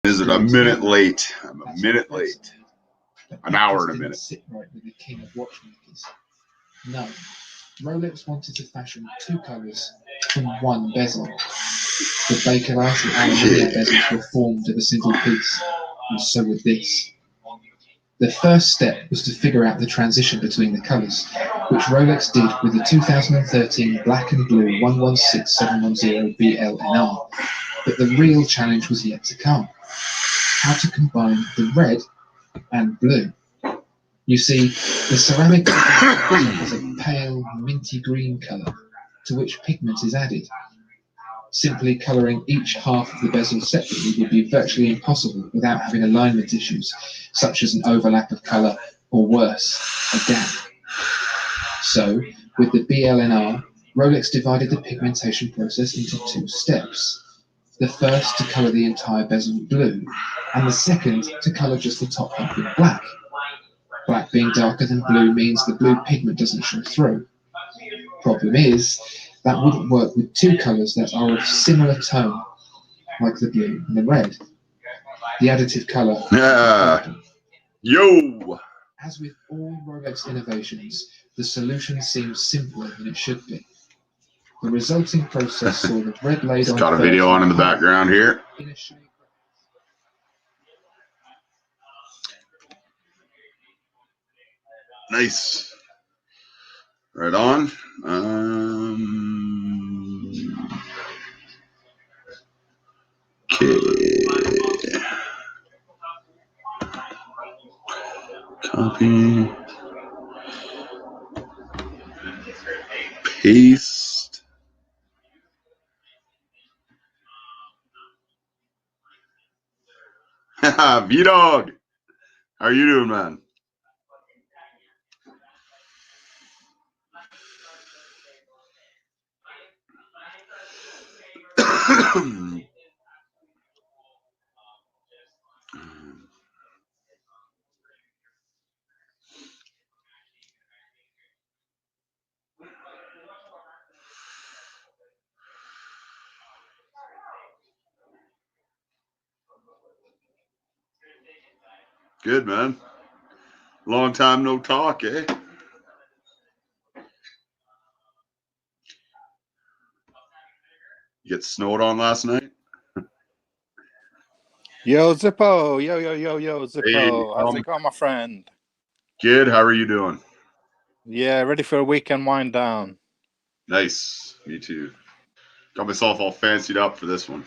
Is it a minute late? I'm a minute late. An hour and a minute. Sit right with the king of watchmakers. No, Rolex wanted to fashion two colours from one bezel. The Bakelite and aluminium bezels were formed of a single piece, and so would this. The first step was to figure out the transition between the colours, which Rolex did with the 2013 black and blue 116710 BLNR. But the real challenge was yet to come. How to combine the red and blue. You see, the ceramic has a pale minty green colour, to which pigment is added. Simply colouring each half of the bezel separately would be virtually impossible without having alignment issues, such as an overlap of colour, or worse, a gap. So, with the BLNR, Rolex divided the pigmentation process into two steps. The first to colour the entire bezel blue, and the second to colour just the top half in black. Black being darker than blue means the blue pigment doesn't show through. Problem is, that wouldn't work with two colours that are of similar tone, like the blue and the red. The additive colour. Yo! As with all Rolex innovations, the solution seems simpler than it should be. The resulting process saw the red laid on. Got a video on in the background here. In a shade. Nice. Right on. Okay. Copy. Paste. V-Dog. How are you doing, man? Good, man. Long time no talk, eh? You get snowed on last night? Yo, Zippo. Yo, Zippo. Hey, How's it going, my friend? Good. How are you doing? Yeah, ready for a weekend wind down. Nice. Me too. Got myself all fancied up for this one.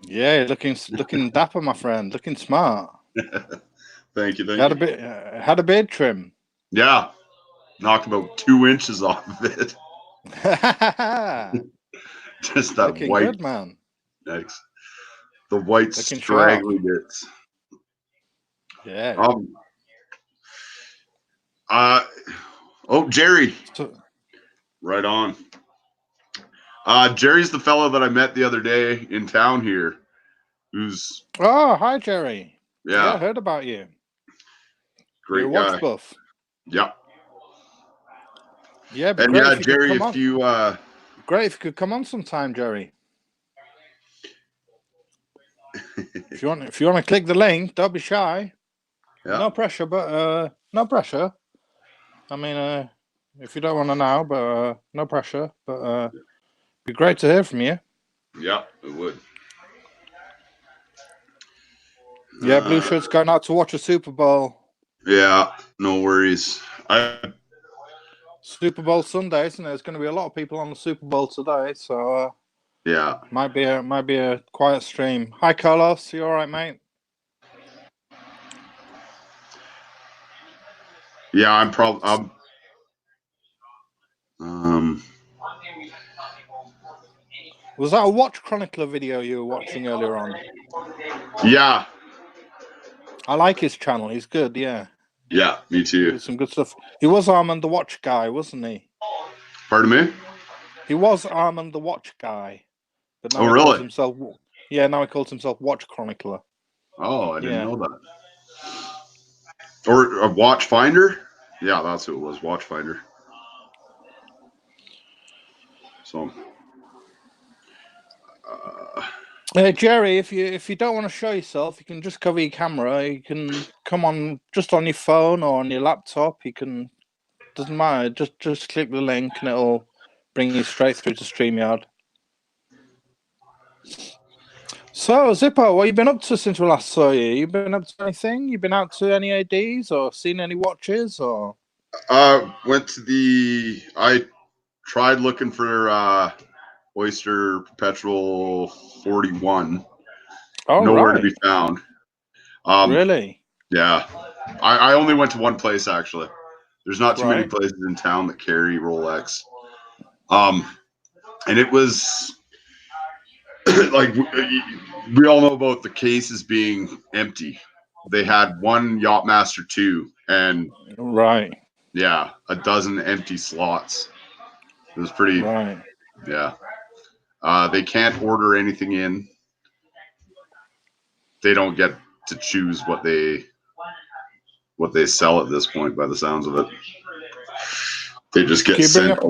Yeah, looking dapper, my friend. Looking smart. Thank you. Had a beard trim. Yeah. Knocked about 2 inches off of it. Just that looking white. good, man. Nice. The white Looking straggly bits. Yeah. Jerry. Right on. Jerry's the fellow that I met the other day in town here. Oh, hi, Jerry. Yeah, I heard about you. Great You're a guy. watch buff. Yeah. Yeah, and great yeah, if you Jerry, could come if on. you Great if you could come on sometime, Jerry. If you want to click the link, don't be shy. Yeah. No pressure, but no pressure. I mean, if you don't want to now, but no pressure. But be great to hear from you. Yeah, it would. Yeah, Blue Shirt's going out to watch a Super Bowl. Yeah, no worries. Super Bowl Sunday, isn't it? There's going to be a lot of people on the Super Bowl today, so yeah, might be a quiet stream. Hi, Carlos. You all right, mate? Yeah, I'm Was that a Watch Chronicler video you were watching earlier on? Yeah. I like his channel. He's good, yeah. Yeah, me too. There's some good stuff. He was Armand the Watch guy, wasn't he? Pardon me? He was Armand the Watch guy. But now really? Calls himself, now he calls himself Watch Chronicler. Oh, I didn't know that. Or a Watch Finder? Yeah, that's who it was, Watch Finder. So Jerry, if you don't want to show yourself, you can just cover your camera. You can come on just on your phone or on your laptop. You can, doesn't matter. Just click the link and it'll bring you straight through to StreamYard. So, Zippo, what have you been up to since we last saw you? You been up to anything? You been out to any ADs or seen any watches or? Went to I tried looking for Oyster Perpetual 41. Oh, Nowhere right. to be found. Really? Yeah. I only went to one place, actually. There's not too many Right. places in town that carry Rolex. And it was like we all know about the cases being empty. They had one Yachtmaster 2 and Right. yeah, a dozen empty slots. It was pretty, Right. yeah. They can't order anything in. They don't get to choose what they sell at this point, by the sounds of it. They just get sent.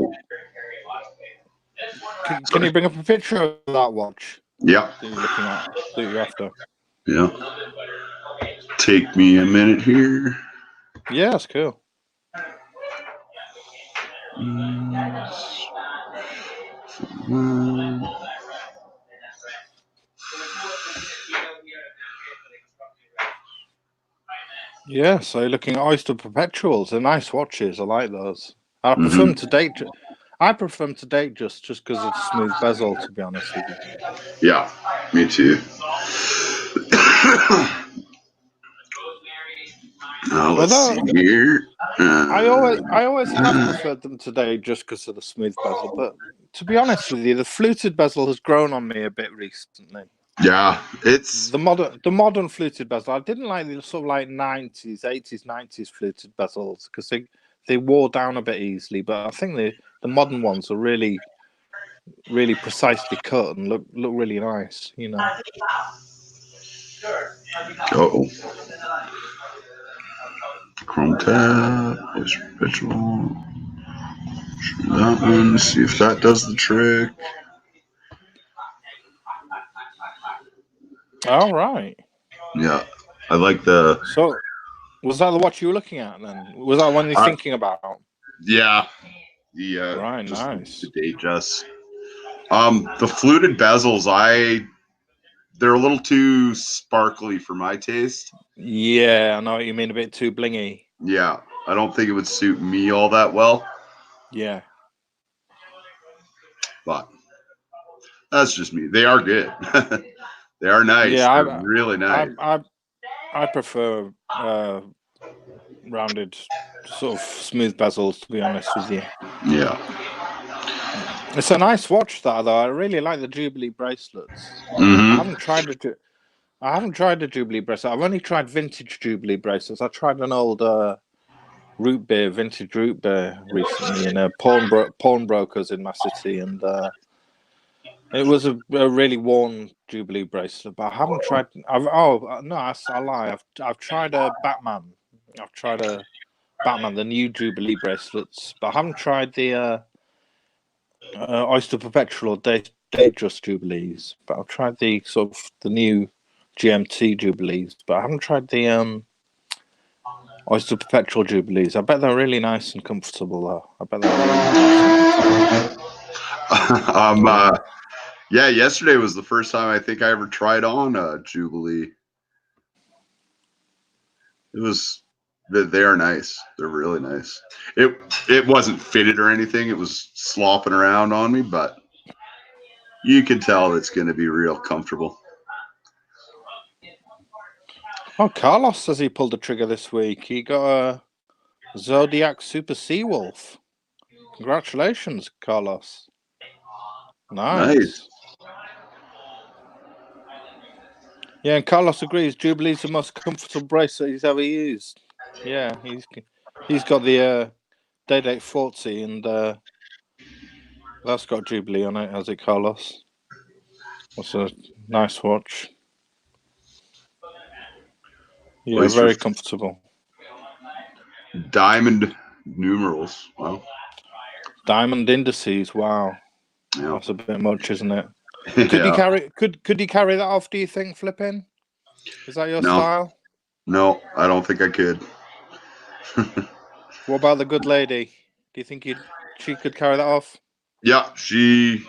Can you bring up a picture of that watch Yeah. that you're looking at, that you're after? Yeah. Take me a minute here. Yeah, that's cool. Yeah, so you're looking at Oyster Perpetuals. They're nice watches. I like those. I prefer them to date. I prefer them to date just because of the smooth bezel, to be honest with you. Yeah, me too. Let's see here. I always have preferred them today just because of the smooth bezel. But to be honest with you, the fluted bezel has grown on me a bit recently. Yeah, it's the modern fluted bezel. I didn't like the sort of like 90s, 80s, 90s fluted bezels because they wore down a bit easily. But I think the modern ones are really, really precisely cut and look really nice. You know. Uh-oh. Chrome tab, Perpetual. That one. See if that does the trick. All right. Yeah, I like the. So, was that the watch you were looking at then? Was that one you're thinking about? Yeah. Right. Just Nice. the Datejust. The fluted bezels, they're a little too sparkly for my taste. Yeah, I know what you mean. A bit too blingy. Yeah, I don't think it would suit me all that well. Yeah. But that's just me. They are good. They are nice. Yeah, they're really nice. I prefer rounded, sort of smooth bezels, to be honest with you. Yeah. It's a nice watch, that though. I really like the Jubilee bracelets. Mm-hmm. I haven't tried the Jubilee bracelet. I've only tried vintage Jubilee bracelets. I tried an old vintage root beer recently in a pawnbrokers in my city, and it was a really worn Jubilee bracelet. But I haven't tried. I lie. I've tried a Batman. I've tried a Batman, the new Jubilee bracelets, but I haven't tried the Oyster Perpetual or Datejust Jubilees. But I've tried the sort of the new GMT Jubilees, but I haven't tried the Oyster Perpetual Jubilees. I bet they're really nice and comfortable, though. I bet they're really nice. Yeah, yesterday was the first time I think I ever tried on a Jubilee. They are nice. They're really nice. It wasn't fitted or anything. It was slopping around on me, but you can tell it's going to be real comfortable. Oh, Carlos says he pulled the trigger this week. He got a Zodiac Super Seawolf. Congratulations, Carlos. Nice. Yeah, and Carlos agrees. Jubilee's the most comfortable bracelet he's ever used. Yeah, he's got the Day-Date 40, and that's got Jubilee on it, has it, Carlos? That's a nice watch. Yeah, very comfortable. Diamond numerals. Wow. Diamond indices. Wow. Yeah. That's a bit much, isn't it? Could you Yeah. carry? Could you carry that off? Do you think flipping? Is that your No. style? No, I don't think I could. What about the good lady? Do you think she could carry that off? Yeah, she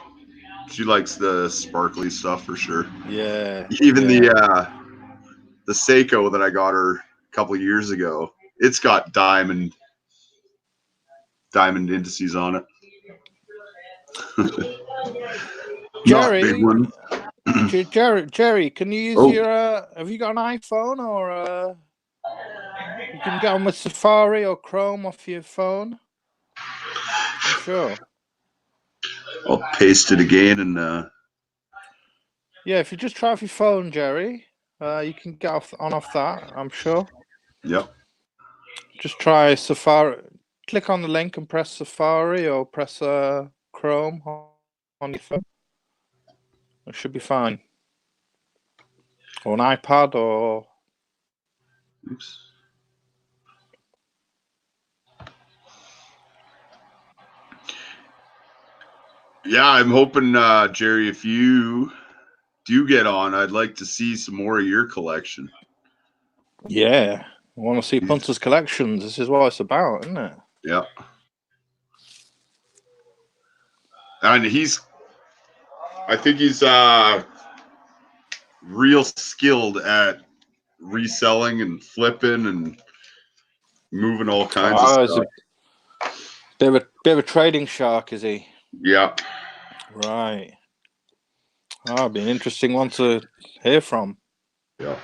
likes the sparkly stuff for sure. Yeah. Even yeah. the Seiko that I got her a couple of years ago, it's got diamond indices on it. Not Jerry, big one. Jerry, can you use Oh. your? Have you got an iPhone or? You can get on with Safari or Chrome off your phone. I'm sure. I'll paste it again and Yeah, if you just try off your phone, Jerry, you can get off that. I'm sure. yep. Just try Safari. Click on the link and press Safari or press Chrome on your phone. It should be fine. Or an iPad or. Oops. Yeah, I'm hoping, Jerry, if you do get on, I'd like to see some more of your collection. Yeah, I want to see Punter's collections. This is what it's about, isn't it? Yeah. And I think he's real skilled at reselling and flipping and moving all kinds of He's stuff. a bit of a trading shark, is he? Yeah. Right. It'd be an interesting one to hear from. Yeah.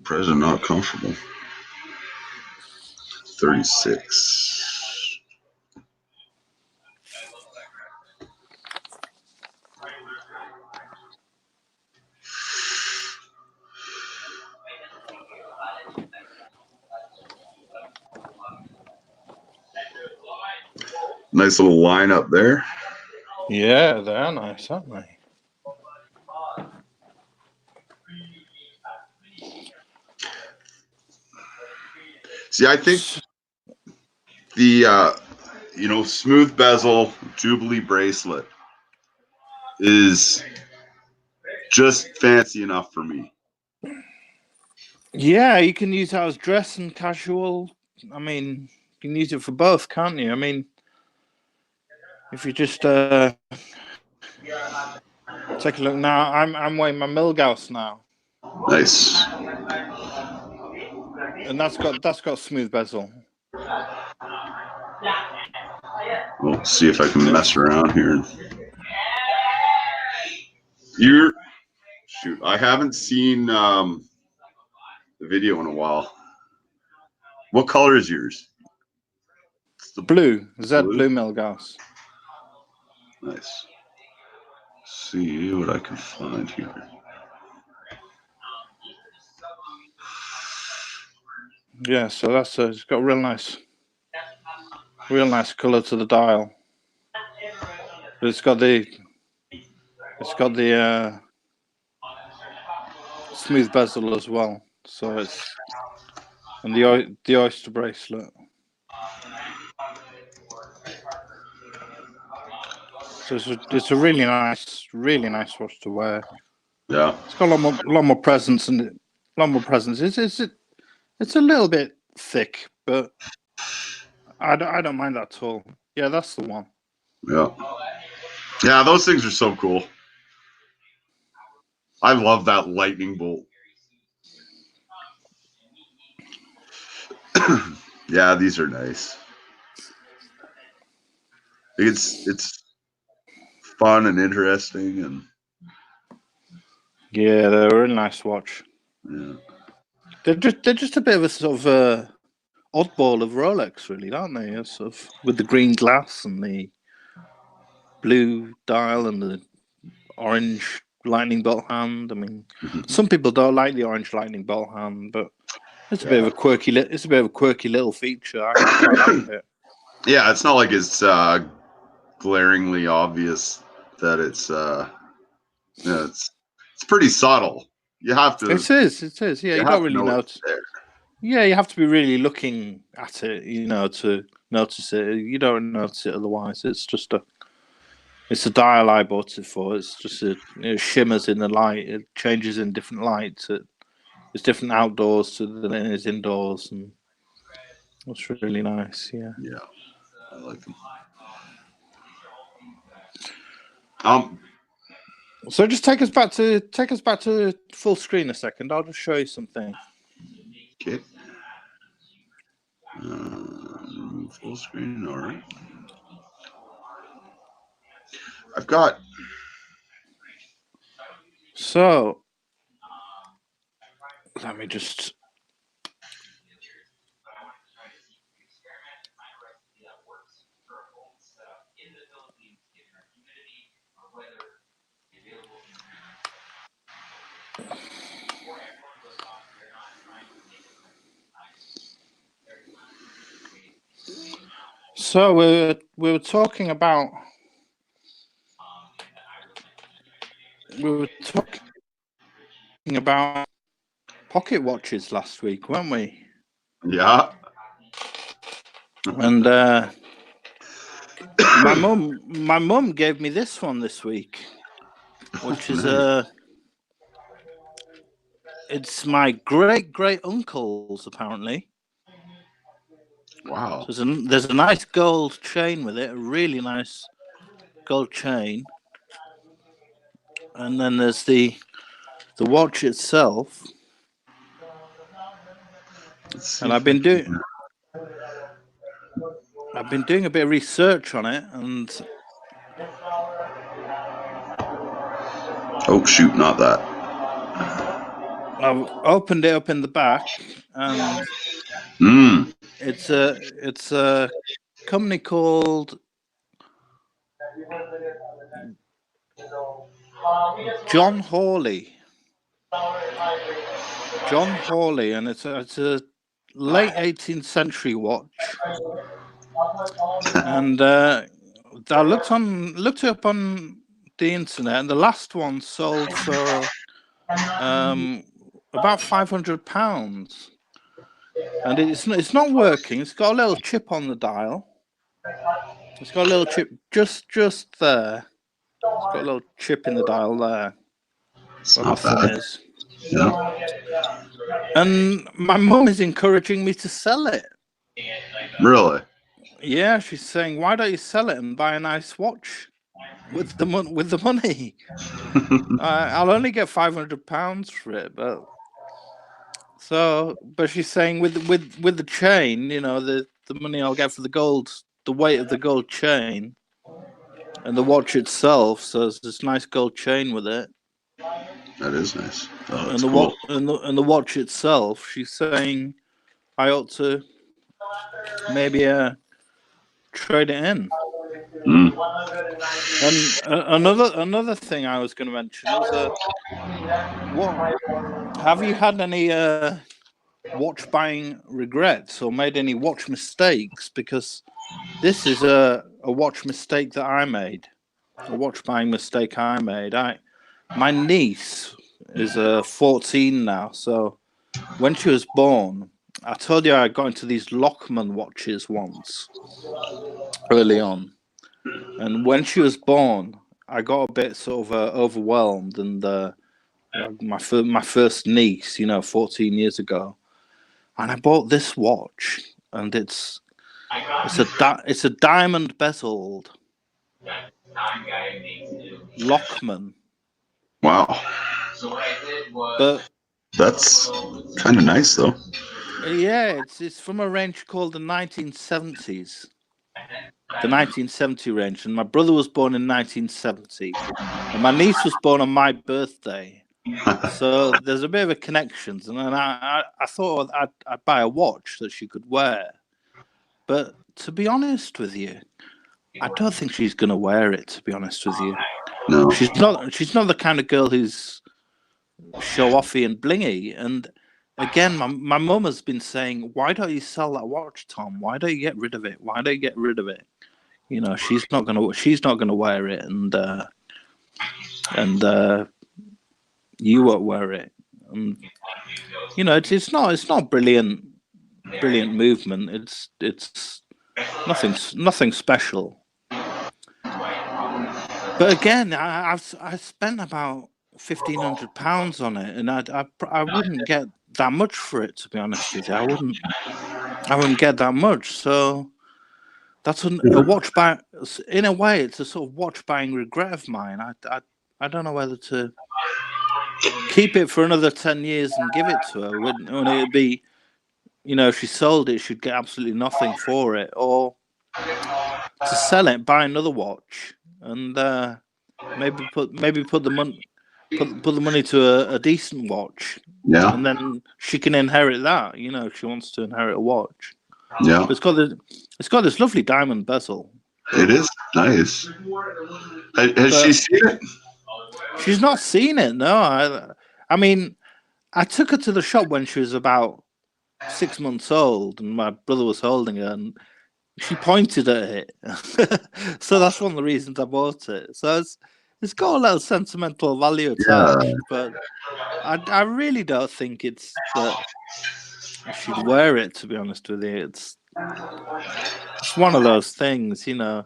Present not comfortable. 36. Nice little lineup there. Yeah, they're nice, aren't they? See, I think the smooth bezel Jubilee bracelet is just fancy enough for me. Yeah, you can use that as dress and casual. I mean, you can use it for both, can't you? I mean, if you just take a look now, I'm wearing my Milgauss now, Nice. and that's got smooth bezel. We'll see if I can mess around here. I haven't seen the video in a while. What color is yours? It's the Blue, blue Milgauss. Nice. See what I can find here. Yeah, so it's got a real nice color to the dial. But it's got the smooth bezel as well. So and the oyster bracelet. So it's a really nice watch to wear. Yeah. It's got a lot more presence and a lot more presence. It's a little bit thick, but I don't mind that at all. Yeah, that's the one. Yeah. Yeah, those things are so cool. I love that lightning bolt. Yeah, these are nice. It's fun and interesting and yeah, they're a really nice watch. Yeah. They're just a bit of a sort of oddball of Rolex, really, aren't they? Sort of with the green glass and the blue dial and the orange lightning bolt hand. I mean, some people don't like the orange lightning bolt hand, but it's a bit of a quirky. It's a bit of a quirky little feature. I quite like it. Yeah, it's not like it's glaringly obvious that it's it's pretty subtle. You have to. It is. Yeah, you don't really know. There. Yeah, you have to be really looking at it, to notice it. You don't notice it otherwise. It's just it's a dial I bought it for. It's just it shimmers in the light. It changes in different lights. It's different outdoors than it is indoors, and it's really nice. Yeah. Yeah, I like them. So just take us back to full screen a second. I'll just show you something. Okay. Full screen. All right. I've got. So let me just. So we were talking about pocket watches last week, weren't we? Yeah. And my mum gave me this one this week, which is it's my great uncle's apparently. Wow. So there's a nice gold chain with it, a really nice gold chain, and then there's the watch itself. And I've been doing a bit of research on it, and oh shoot, not that. I've opened it up in the back, and it's a company called John Hawley. And it's a late 18th century watch. And I looked it up on the internet, and the last one sold for about £500. And it's not working. It's got a little chip on the dial. It's got a little chip just there. It's got a little chip in the dial there. Where my thumb is. Yeah. And my mum is encouraging me to sell it. Really? Yeah, she's saying, "Why don't you sell it and buy a nice watch with the money?" I'll only get £500 for it, but she's saying with the chain, you know, the money I'll get for the weight of the gold chain, and the watch itself. So there's this nice gold chain with it. That is nice. Oh, and the watch itself, she's saying I ought to maybe trade it in. And another thing I was going to mention was have you had any watch buying regrets or made any watch mistakes? Because this is a watch mistake that I made, a watch buying mistake I made. My niece is 14 now, so when she was born, I told you I got into these Lockman watches once early on, and when she was born, I got a bit sort of overwhelmed, and my first niece, 14 years ago, and I bought this watch, and it's a diamond bezeled Lockman. Wow. But that's kind of nice, though. Yeah, it's from a range called the 1970s. The 1970 range. And my brother was born in 1970. And my niece was born on my birthday. So there's a bit of a connection. And then I thought I'd buy a watch that she could wear. But to be honest with you, I don't think she's going to wear it, to be honest with you. No. She's not the kind of girl who's show-offy and blingy. And again, my mum has been saying, "Why don't you sell that watch, Tom? Why don't you get rid of it? Why don't you get rid of it?" She's not gonna wear it, and you won't wear it. And it's not brilliant movement. It's nothing special. But again, I spent about £1,500 on it, and I wouldn't get that much for it, to be honest with you. I wouldn't get that much. So that's a watch buy. In a way, it's a sort of watch buying regret of mine. I don't know whether to keep it for another 10 years and give it to her. When it'd be, if she sold it, she'd get absolutely nothing for it, or to sell it, buy another watch, and maybe put the money to a decent watch. Yeah. And then she can inherit that. If she wants to inherit a watch. Yeah. But it's got this lovely diamond bezel. It is nice. Has she seen it? She's not seen it. No, I mean, I took her to the shop when she was about 6 months old, and my brother was holding her, and she pointed at it. So that's one of the reasons I bought it. So it's got a little sentimental value attached, but I really don't think it's that I should wear it, to be honest with you. It's one of those things, Yeah.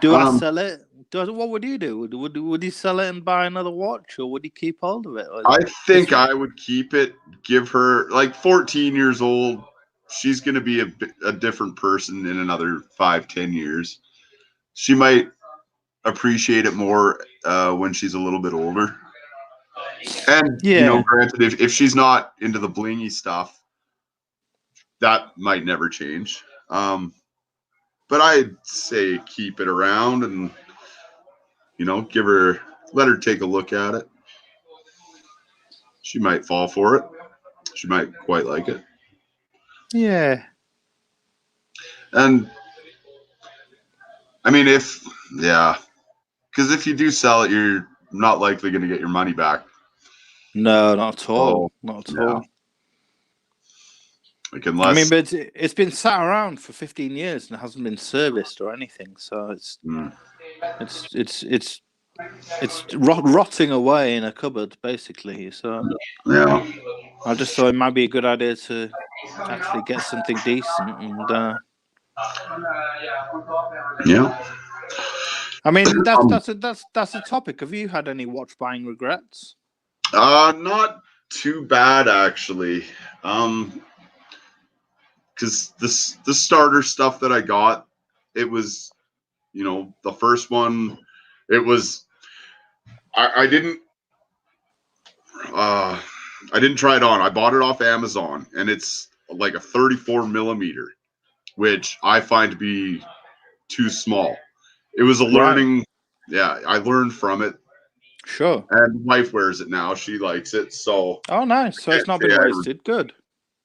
Do I sell it? What would you do? Would you sell it and buy another watch, or would you keep hold of it? I think I would keep it. Give her, like, 14 years old. She's going to be a different person in another 5-10 years. She might appreciate it more when she's a little bit older. And, granted, if she's not into the blingy stuff, that might never change. But I'd say keep it around and, let her take a look at it. She might fall for it. She might quite like it. Yeah. And I mean, because if you do sell it, you're not likely going to get your money back. No, not at all. Not at all. Like, unless, but it's been sat around for 15 years and it hasn't been serviced or anything. So it's rotting away in a cupboard, basically. So yeah, I just thought it might be a good idea to actually get something decent. And yeah. I mean, that's a topic. Have you had any watch buying regrets? Not too bad, actually. Because the starter stuff that I got, it was, the first one, it was, I didn't try it on. I bought it off Amazon, and it's like a 34 millimeter, which I find to be too small. It was a learning. Yeah, I learned from it. Sure. And wife wears it now. She likes it. So. Oh, nice. So it's not been wasted. Good.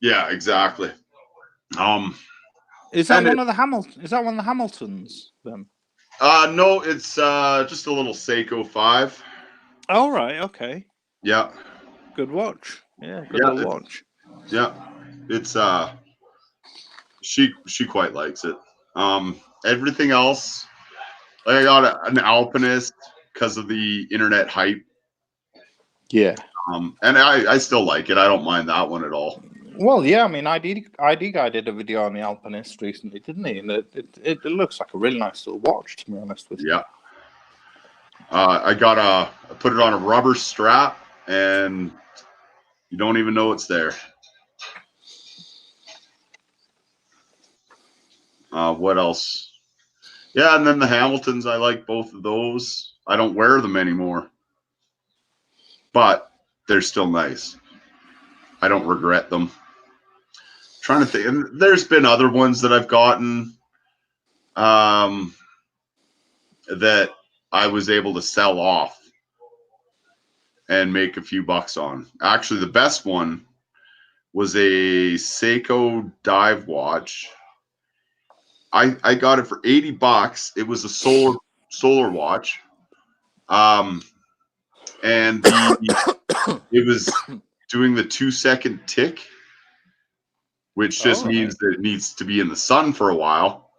Yeah, exactly. Is that one of the Hamiltons then? No, it's just a little Seiko 5. Oh, right. Okay. Yeah. Good watch. Yeah. Good little watch. Yeah. It's she quite likes it. Everything else, like, I got an Alpinist because of the internet hype. Yeah. And I still like it. I don't mind that one at all. Well, yeah. I mean, ID Guy did a video on the Alpinist recently, didn't he? And it looks like a really nice little watch, to be honest with you. Yeah. I put it on a rubber strap, and you don't even know it's there. What else? Yeah, and then the Hamiltons, I like both of those. I don't wear them anymore, but they're still nice. I don't regret them. I'm trying to think, and there's been other ones that I've gotten that I was able to sell off and make a few bucks on. Actually, the best one was a Seiko dive watch. I got it for $80. It was a solar watch. And it was doing the 2-second tick, which just means that it needs to be in the sun for a while.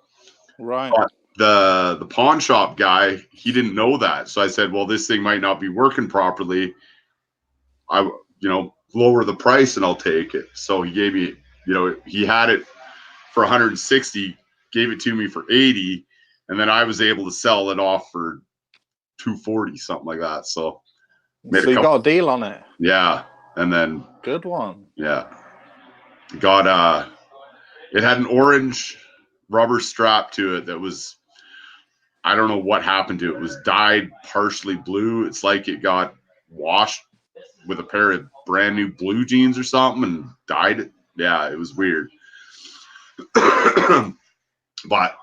Right. But the pawn shop guy, he didn't know that. So I said, well, this thing might not be working properly. Lower the price and I'll take it. So he gave me, he had it for 160, gave it to me for 80, and then I was able to sell it off for 240, something like that. So made So you got a deal on it. yeah, and then Good one. yeah, got it had an orange rubber strap to it that was, I don't know what happened to it. It was dyed partially blue. It's like it got washed with a pair of brand new blue jeans or something and dyed it. Yeah, it was weird. But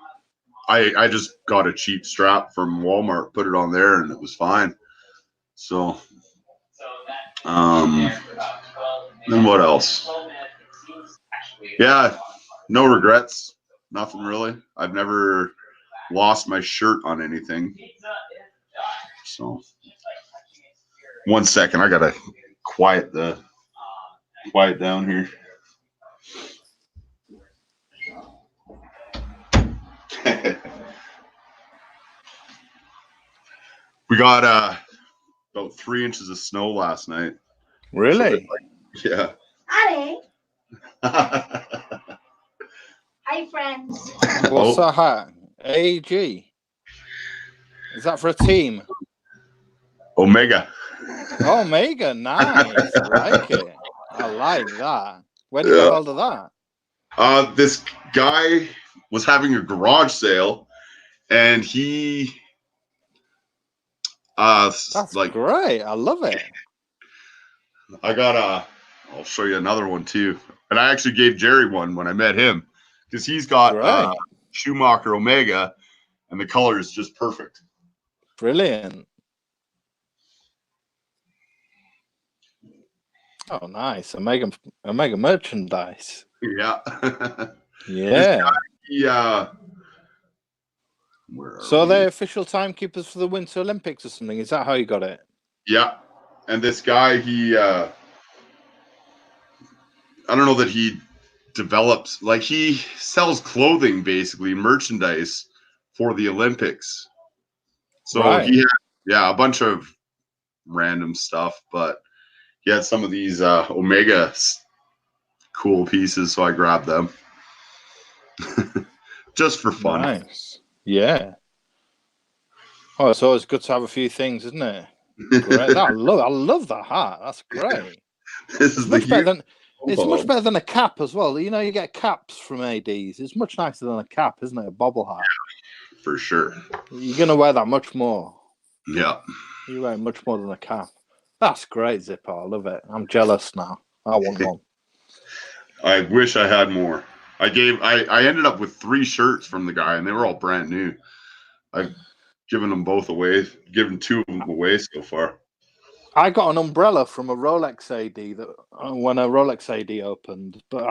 I just got a cheap strap from Walmart, put it on there, and it was fine. So, then what else? Yeah, no regrets. Nothing really. I've never lost my shirt on anything. So, 1 second, I gotta quiet down here. We got about 3 inches of snow last night. Really? So, yeah. Hi. Hi, friends. What's that hat? AEG. Is that for a team? Omega. Oh, Omega, nice. I like it. I like that. Where did you get hold of that? This guy was having a garage sale, and he That's like great. I love it. I got I'll show you another one too. And I actually gave Jerry one when I met him because he's got Schumacher Omega, and the color is just perfect. Brilliant. Oh, nice. Omega merchandise. Yeah. Yeah. Yeah. So they're official timekeepers for the Winter Olympics or something. Is that how you got it? Yeah. And this guy, he I don't know that he develops, like he sells clothing, basically merchandise for the Olympics. So he had, a bunch of random stuff, but he had some of these Omega cool pieces, so I grabbed them just for fun. Nice. Yeah. Oh, it's always good to have a few things, isn't it? Great. I love that hat. That's great. It's much better than a cap as well. You know, you get caps from ADs. It's much nicer than a cap, isn't it? A bobble hat. Yeah, for sure. You're gonna wear that much more. Yeah. You wear much more than a cap. That's great, Zipper. I love it. I'm jealous now. I want one. I wish I had more. I ended up with 3 shirts from the guy, and they were all brand new. I've given them both away, given 2 of them away so far. I got an umbrella from a Rolex AD that when a Rolex AD opened, but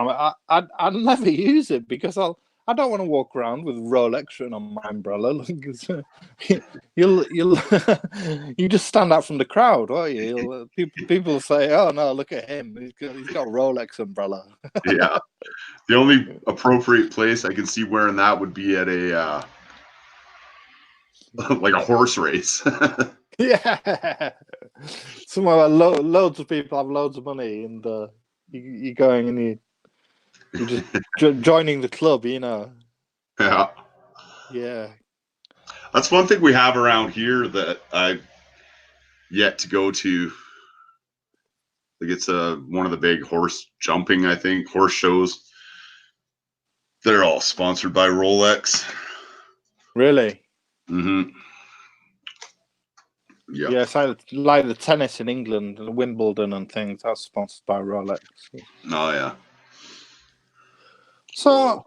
I never use it because I don't want to walk around with Rolex written on my umbrella. You just stand out from the crowd, won't you? People say, "Oh no, look at him! He's got a Rolex umbrella." Yeah, the only appropriate place I can see wearing that would be at a like a horse race. Yeah, somewhere where loads of people have loads of money, and you're going and you're just joining the club, you know. Yeah. Yeah. That's one thing we have around here that I've yet to go to. Like it's one of the big horse jumping, I think, horse shows. They're all sponsored by Rolex. Really? Mm-hmm. Yeah. Yeah, so like the tennis in England, the Wimbledon and things, that's sponsored by Rolex. Oh yeah. So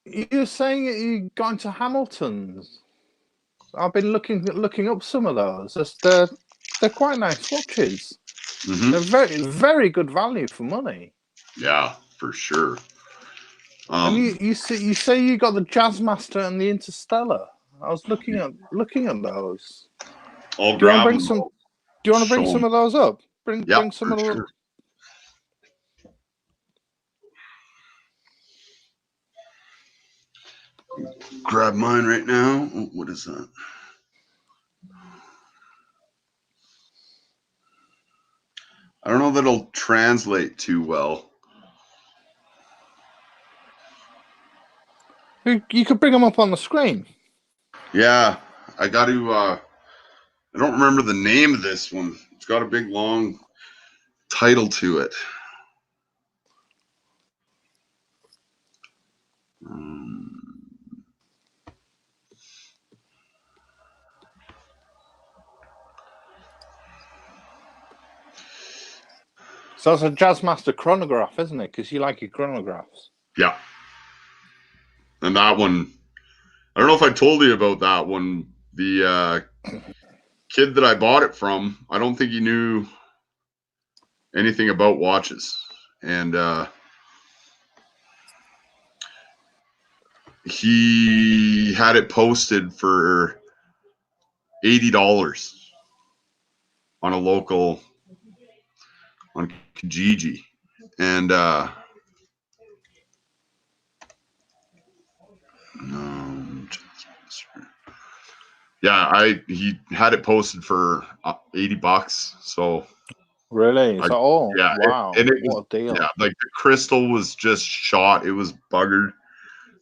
you're saying you got into Hamilton's? I've been looking up some of those. They're quite nice watches. Mm-hmm. They're very, very good value for money. Yeah, for sure. And you say you got the Jazzmaster and the Interstellar. I was looking at those. I'll grab them. Do you want to bring some of those up? Bring some of them. Sure. Grab mine right now. Oh, what is that? I don't know that it'll translate too well. You could bring them up on the screen. Yeah, I got to. I don't remember the name of this one. It's got a big long title to it. So it's a Jazzmaster chronograph, isn't it? Because you like your chronographs. Yeah. And that one, I don't know if I told you about that one. The kid that I bought it from, I don't think he knew anything about watches. And he had it posted for $80 on a local, on Kijiji. And yeah, he had it posted for $80. So Really? Is that all? yeah, Wow. and it was, what a deal. yeah, like the crystal was just shot. It was buggered.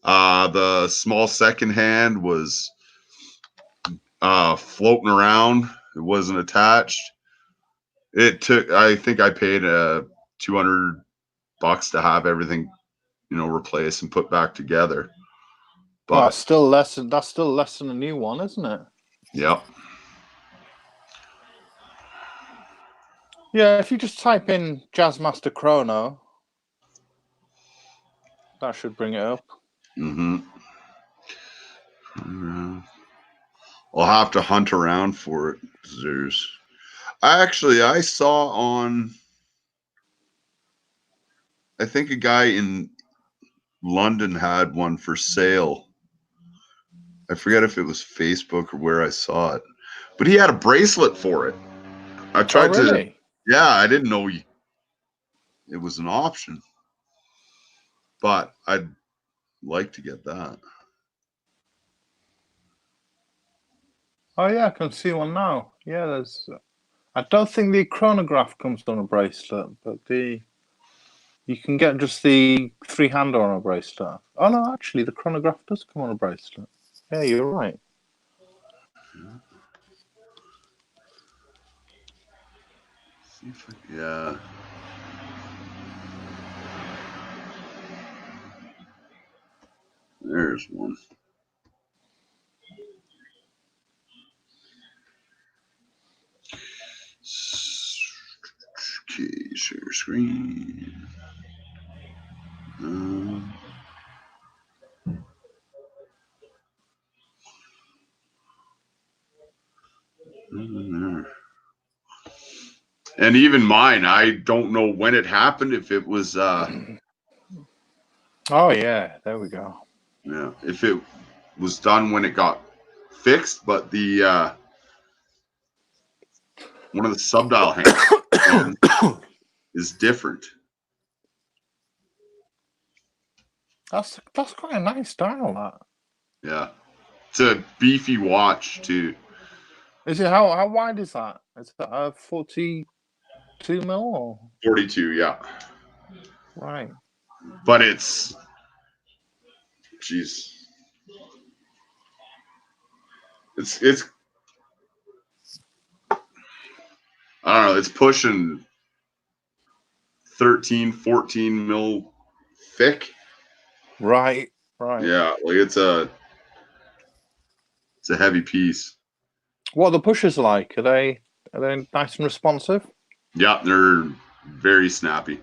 The small second hand was floating around. It wasn't attached. It took, I think I paid $200 to have everything, replaced and put back together. But Well, that's still less than a new one, isn't it? Yep. Yeah, if you just type in Jazzmaster Chrono, that should bring it up. Mm-hmm. I'll have to hunt around for it. I saw on, I think a guy in London had one for sale. I forget if it was Facebook or where I saw it, but he had a bracelet for it. I tried really? Yeah, I didn't know it was an option, but I'd like to get that. Oh yeah, I can see one now. Yeah, there's. I don't think the chronograph comes on a bracelet, but you can get just the three-hander on a bracelet. Oh no, actually, the chronograph does come on a bracelet. Yeah, you're right. Yeah. There's one. Okay, share screen. And even mine, I don't know when it happened. If it was, Oh yeah, there we go. Yeah, if it was done when it got fixed, but the one of the subdial hands is different. That's quite a nice dial. That. Yeah, it's a beefy watch too. Is it how wide is that? Is that a 42 mil or 42? Yeah, right? but it's, jeez, it's I don't know. It's pushing 13, 14 mil thick. Right. Yeah, like it's a heavy piece. What are the pushers like? Are they nice and responsive? Yeah, they're very snappy.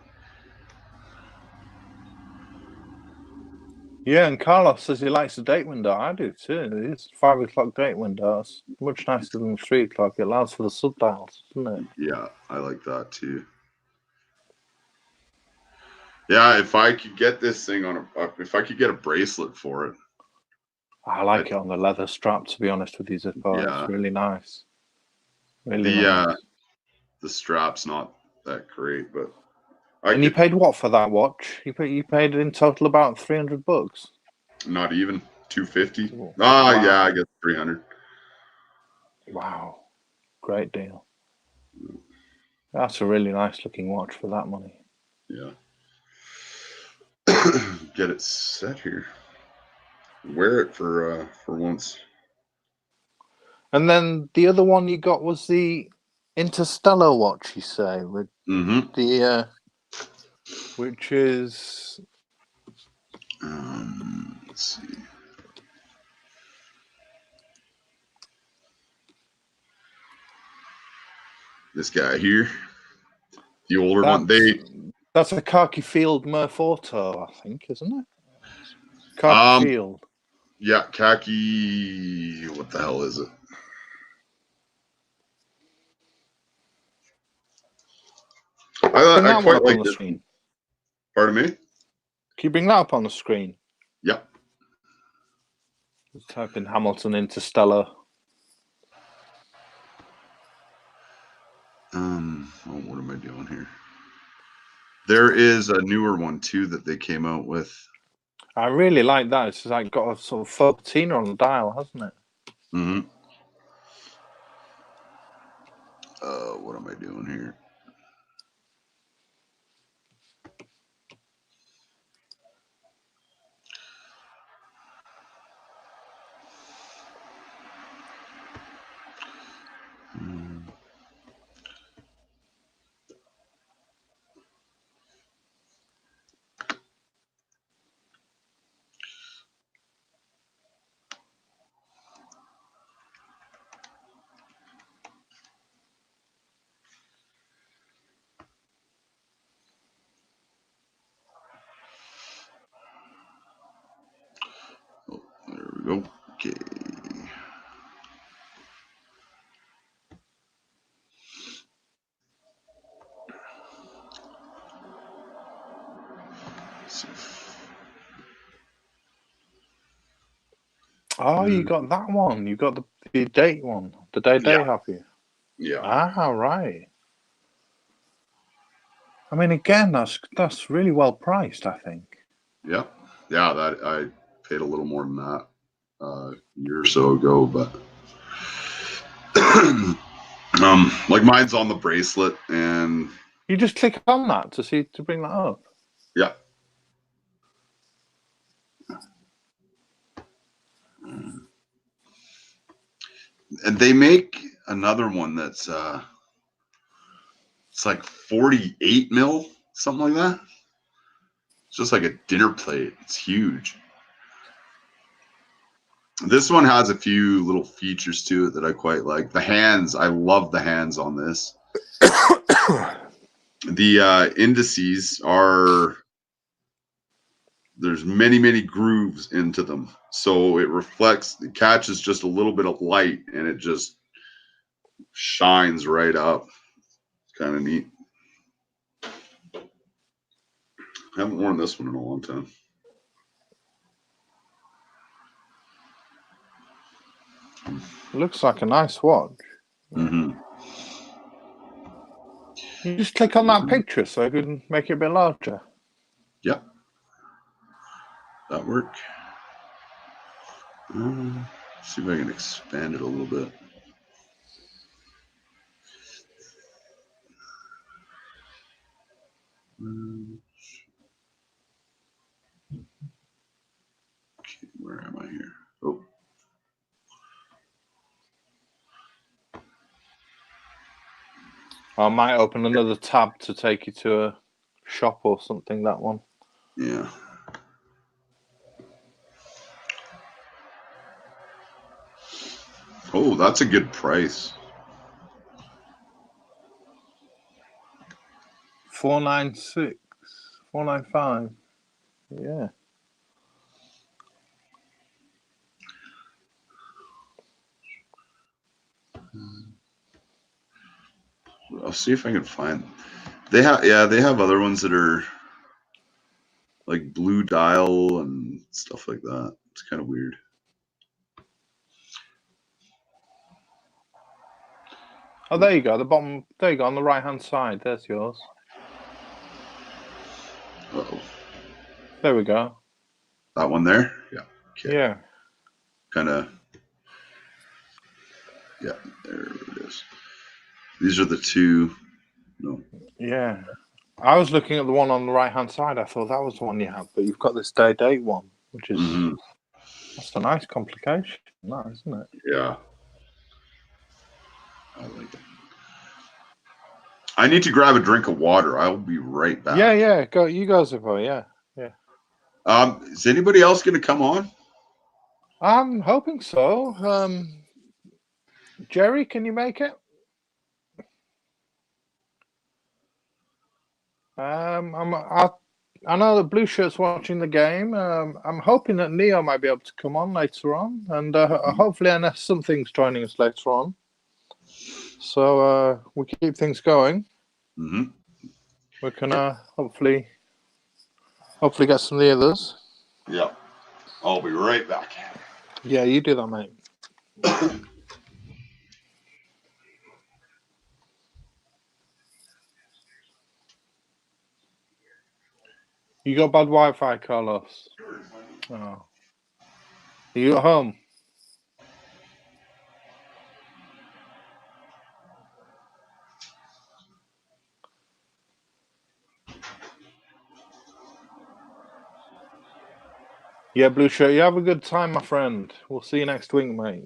Yeah, and Carlos says he likes the date window. I do too. It's 5 o'clock date window. It's much nicer than 3 o'clock. It allows for the subdials, doesn't it? Yeah, I like that too. Yeah, if I could get this thing if I could get a bracelet for it. I like it on the leather strap, to be honest with you, Zippo. Yeah. It's really nice. Really nice. The strap's not that great, but you paid what for that watch? You paid in total about $300. Not even $250. Wow. Yeah, I guess 300. Wow, great deal. That's a really nice looking watch for that money. Yeah. Get it set here. Wear it for once. And then the other one you got was the Interstellar watch, you say, with Mm-hmm. the which is Let's see. This guy here, the older one. That's a Khaki Field Murph Auto, I think, isn't it? Khaki Field. Yeah, khaki. What the hell is it? I quite like this. Pardon me? Can you bring that up on the screen? Yep. Just type in Hamilton Interstellar. What am I doing here? There is a newer one too that they came out with. I really like that. It's like got a sort of faux patina on the dial, hasn't it? Mm-hmm. What am I doing here? Oh, there we go. Okay. Oh, you got that one. You got the date one. The day have you? Yeah. Ah, right. I mean, again, that's really well priced, I think. Yeah. Yeah, that I paid a little more than that a year or so ago, but like mine's on the bracelet, and you just click on that to bring that up. Yeah. And they make another one that's it's like 48 mil, something like that. It's just like a dinner plate. It's huge. This one has a few little features to it that I quite like. The hands, I love the hands on this. The indices are, there's many grooves into them, so it catches just a little bit of light, and it just shines right up. It's kind of neat. I haven't worn this one in a long time. Looks like a nice watch. Mm-hmm. You just click on that picture so I can make it a bit larger. Yeah. That work. See if I can expand it a little bit. Okay, where am I here? Oh. I might open another tab to take you to a shop or something, that one. Yeah. Oh, that's a good price. $496, $495. Yeah. I'll see if I can find. They have other ones that are like blue dial and stuff like that. It's kind of weird. Oh, there you go. The bottom. There you go. On the right-hand side. There's yours. Uh-oh. There we go. That one there? Yeah. Okay. Yeah. Kind of. Yeah, there it is. These are the two. No. Yeah. I was looking at the one on the right-hand side. I thought that was the one you had, but you've got this day date one, which is That's a nice complication, that, isn't it? Yeah. I like it. I need to grab a drink of water. I'll be right back. Yeah. Go. You guys have yeah. Is anybody else going to come on? I'm hoping so. Jerry, can you make it? I know that Blue Shirt's watching the game. I'm hoping that Neo might be able to come on later on, and hopefully Ernest Something's joining us later on. So we keep things going. Mm-hmm. We can hopefully get some of the others. Yeah. I'll be right back. Yeah, you do that, mate. You got bad Wi-Fi, Carlos. Oh. Are you at home? Yeah, Blue Shirt, you have a good time, my friend. We'll see you next week, mate.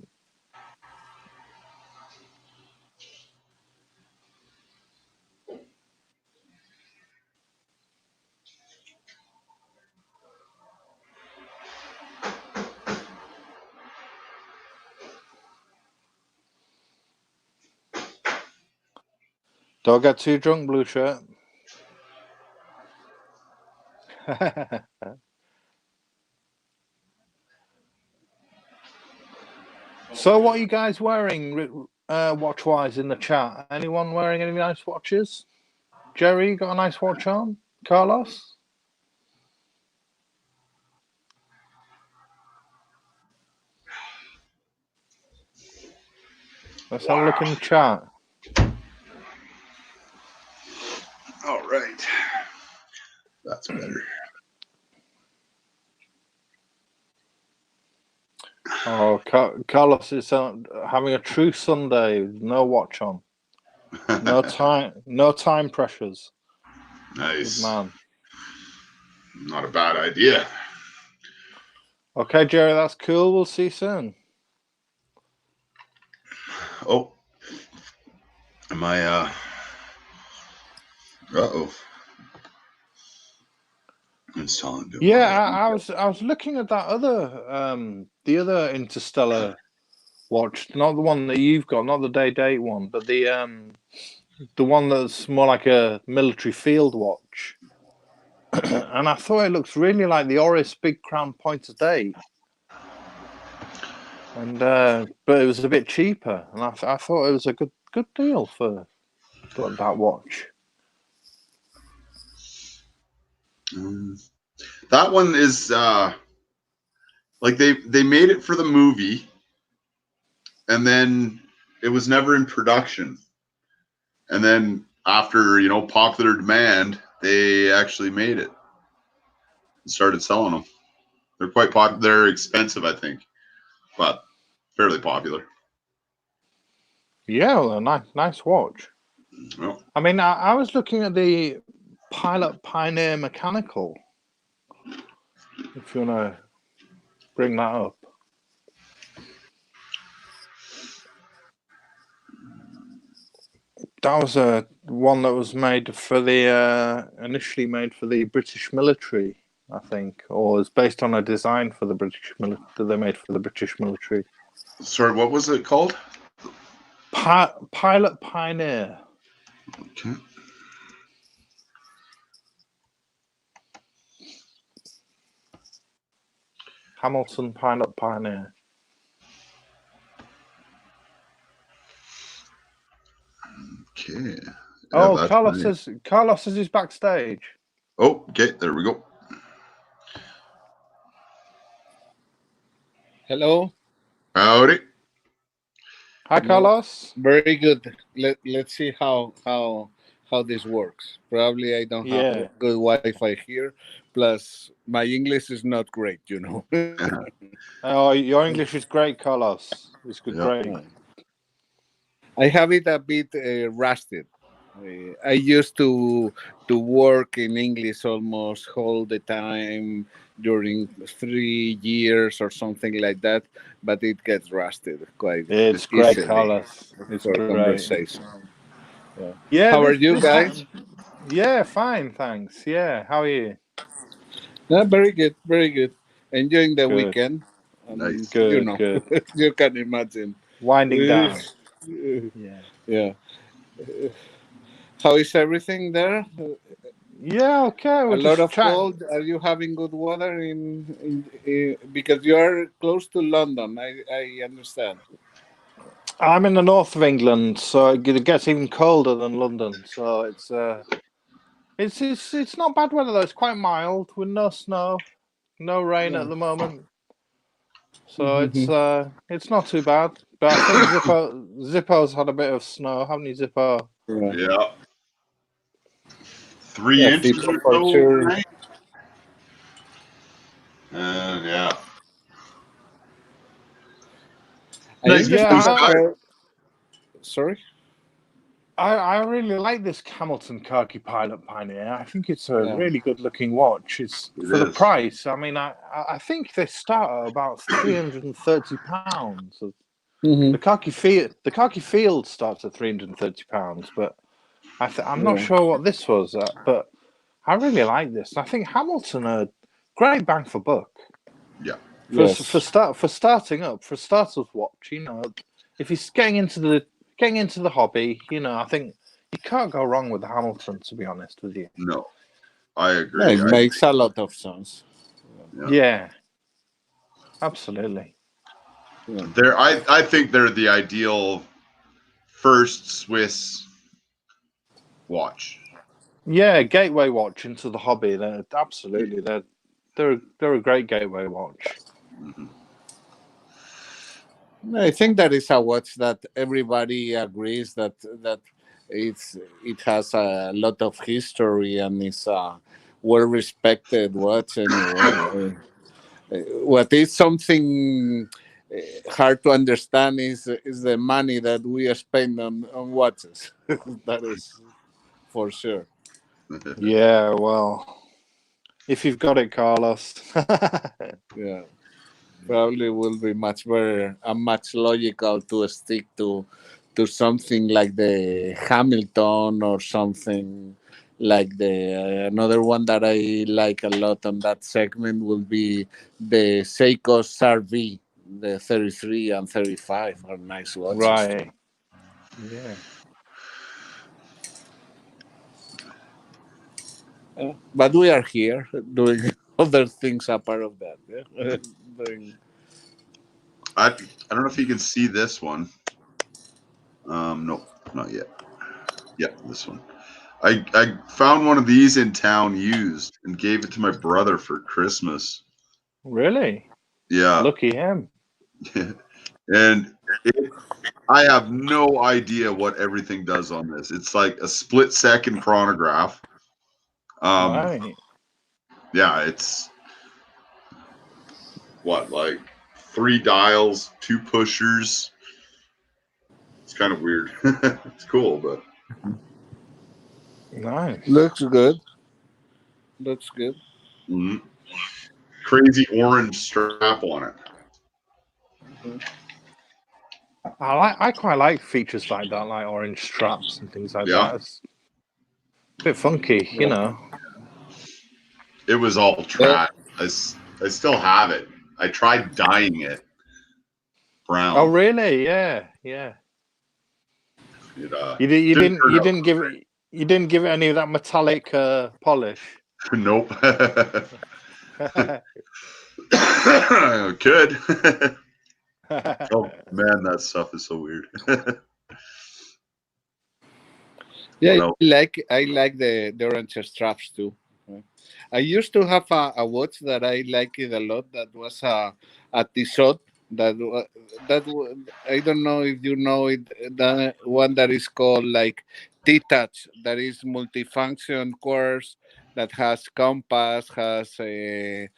Don't get too drunk, Blue Shirt. So, what are you guys wearing watch-wise in the chat? Anyone wearing any nice watches? Jerry, you got a nice watch on? Carlos? Let's have a look in the chat. All right. That's better. Oh, Carlos is having a true Sunday. No watch on. No time pressures. Nice. Good man. Not a bad idea. Okay, Jerry, that's cool. We'll see you soon. Oh. Am I uh-oh. Yeah, I was looking at that other the other Interstellar watch, not the one that you've got, not the day one, but the one that's more like a military field watch. And I thought it looks really like the Oris Big Crown Pointer Date. And but it was a bit cheaper, and I thought it was a good deal for that watch. That one is like they made it for the movie, and then it was never in production. And then after popular demand, they actually made it and started selling them. They're quite popular. They're expensive, I think, but fairly popular. Yeah, well, a nice watch. Well, I mean, I was looking at the Pilot Pioneer Mechanical. If you want to bring that up. That was one that was made for the initially made for the British military, I think, or was based on a design for the British military that they made for the British military. sorry, what was it called? Pilot Pioneer. Okay. Hamilton Pilot Pioneer. Okay. Oh, Carlos is backstage. Oh, okay. There we go. Hello. Howdy. Hi, Carlos. Very good. Let's see how this works. Probably I don't have good Wi-Fi here. Plus, my English is not great, Oh, your English is great, Carlos. It's good, great. I have it a bit rusted. I used to work in English almost all the time during 3 years or something like that, but it gets rusted quite It's great, easily Carlos. It's for great. conversation. Yeah. Yeah, How are you guys? Yeah, fine, thanks. Yeah, how are you? Yeah, very good, very good. Enjoying the Good, weekend. Nice. You good, know, good. you can imagine. Winding Uh, down. Yeah. yeah. How is everything there? Yeah, okay. A We're lot just of chatting. cold. Are you having good weather because you are close to London? I understand. I'm in the north of England, so it gets even colder than London. So it's not bad weather though. It's quite mild with no snow, no rain Yeah. at the moment. So it's not too bad. But I think Zippo's had a bit of snow, haven't you, Zippo? Yeah. Yeah. 3 Yeah, inches people or for so sure. overnight. Yeah. I Nice blue understand that. Yeah, sky. Sorry. I really like this Hamilton Khaki Pilot Pioneer. I think it's a Yeah. really good looking watch. It's It for the is. price. I mean, I think they start at about £330. Mm-hmm. The khaki field starts at £330, but I'm not Yeah. sure what this was at. But I really like this. I think Hamilton are great bang for buck Yeah. Yes. for starting up for a starter's watch. You know, if he's getting into the hobby, you know, I think you can't go wrong with the Hamilton. To be honest with you, No, I Yeah, agree. it makes a lot of sense. Yeah. yeah, absolutely. Yeah. I think they're the ideal first Swiss watch. Yeah, gateway watch into the hobby. They're absolutely they're a great gateway watch. Mhm. I think that is a watch that everybody agrees that it has a lot of history and is a well respected watch anyway. What is something hard to understand is the money that we spend on watches. That is for sure. Yeah, well, if you've got it, Carlos. Yeah, probably will be much better and much logical to stick to something like the Hamilton or something like the another one that I like a lot on that segment will be the Seiko RV. The 33 and 35 are nice watches too. Right. Yeah. But we are here doing other things apart of that. Yeah? Doing- I don't know if you can see this one. Nope, not yet. Yeah, this one. I found one of these in town used and gave it to my brother for Christmas. Really? Yeah. Lucky him. And I have no idea what everything does on this. It's like a split second chronograph. Right. Yeah, it's what, like 3 dials, 2 pushers. It's kind of weird. It's cool, but Nice. Looks good. Looks good. mhm. Crazy orange strap on it. I quite like features like that, like orange straps and things like Yeah, that. It's a bit funky, you know. it was all Yeah. trash. I still have it. I tried dyeing it Oh, brown. really? Yeah, yeah. It You didn't turn out. you didn't give it any of that metallic polish. Nope. Could. Oh man, that stuff is so weird. Yeah, No. I like the orange straps too. I used to have a watch that I liked it a lot. That was a Tissot. I don't know if you know it. The one that is called like T-Touch. That is multifunction course that has compass, has a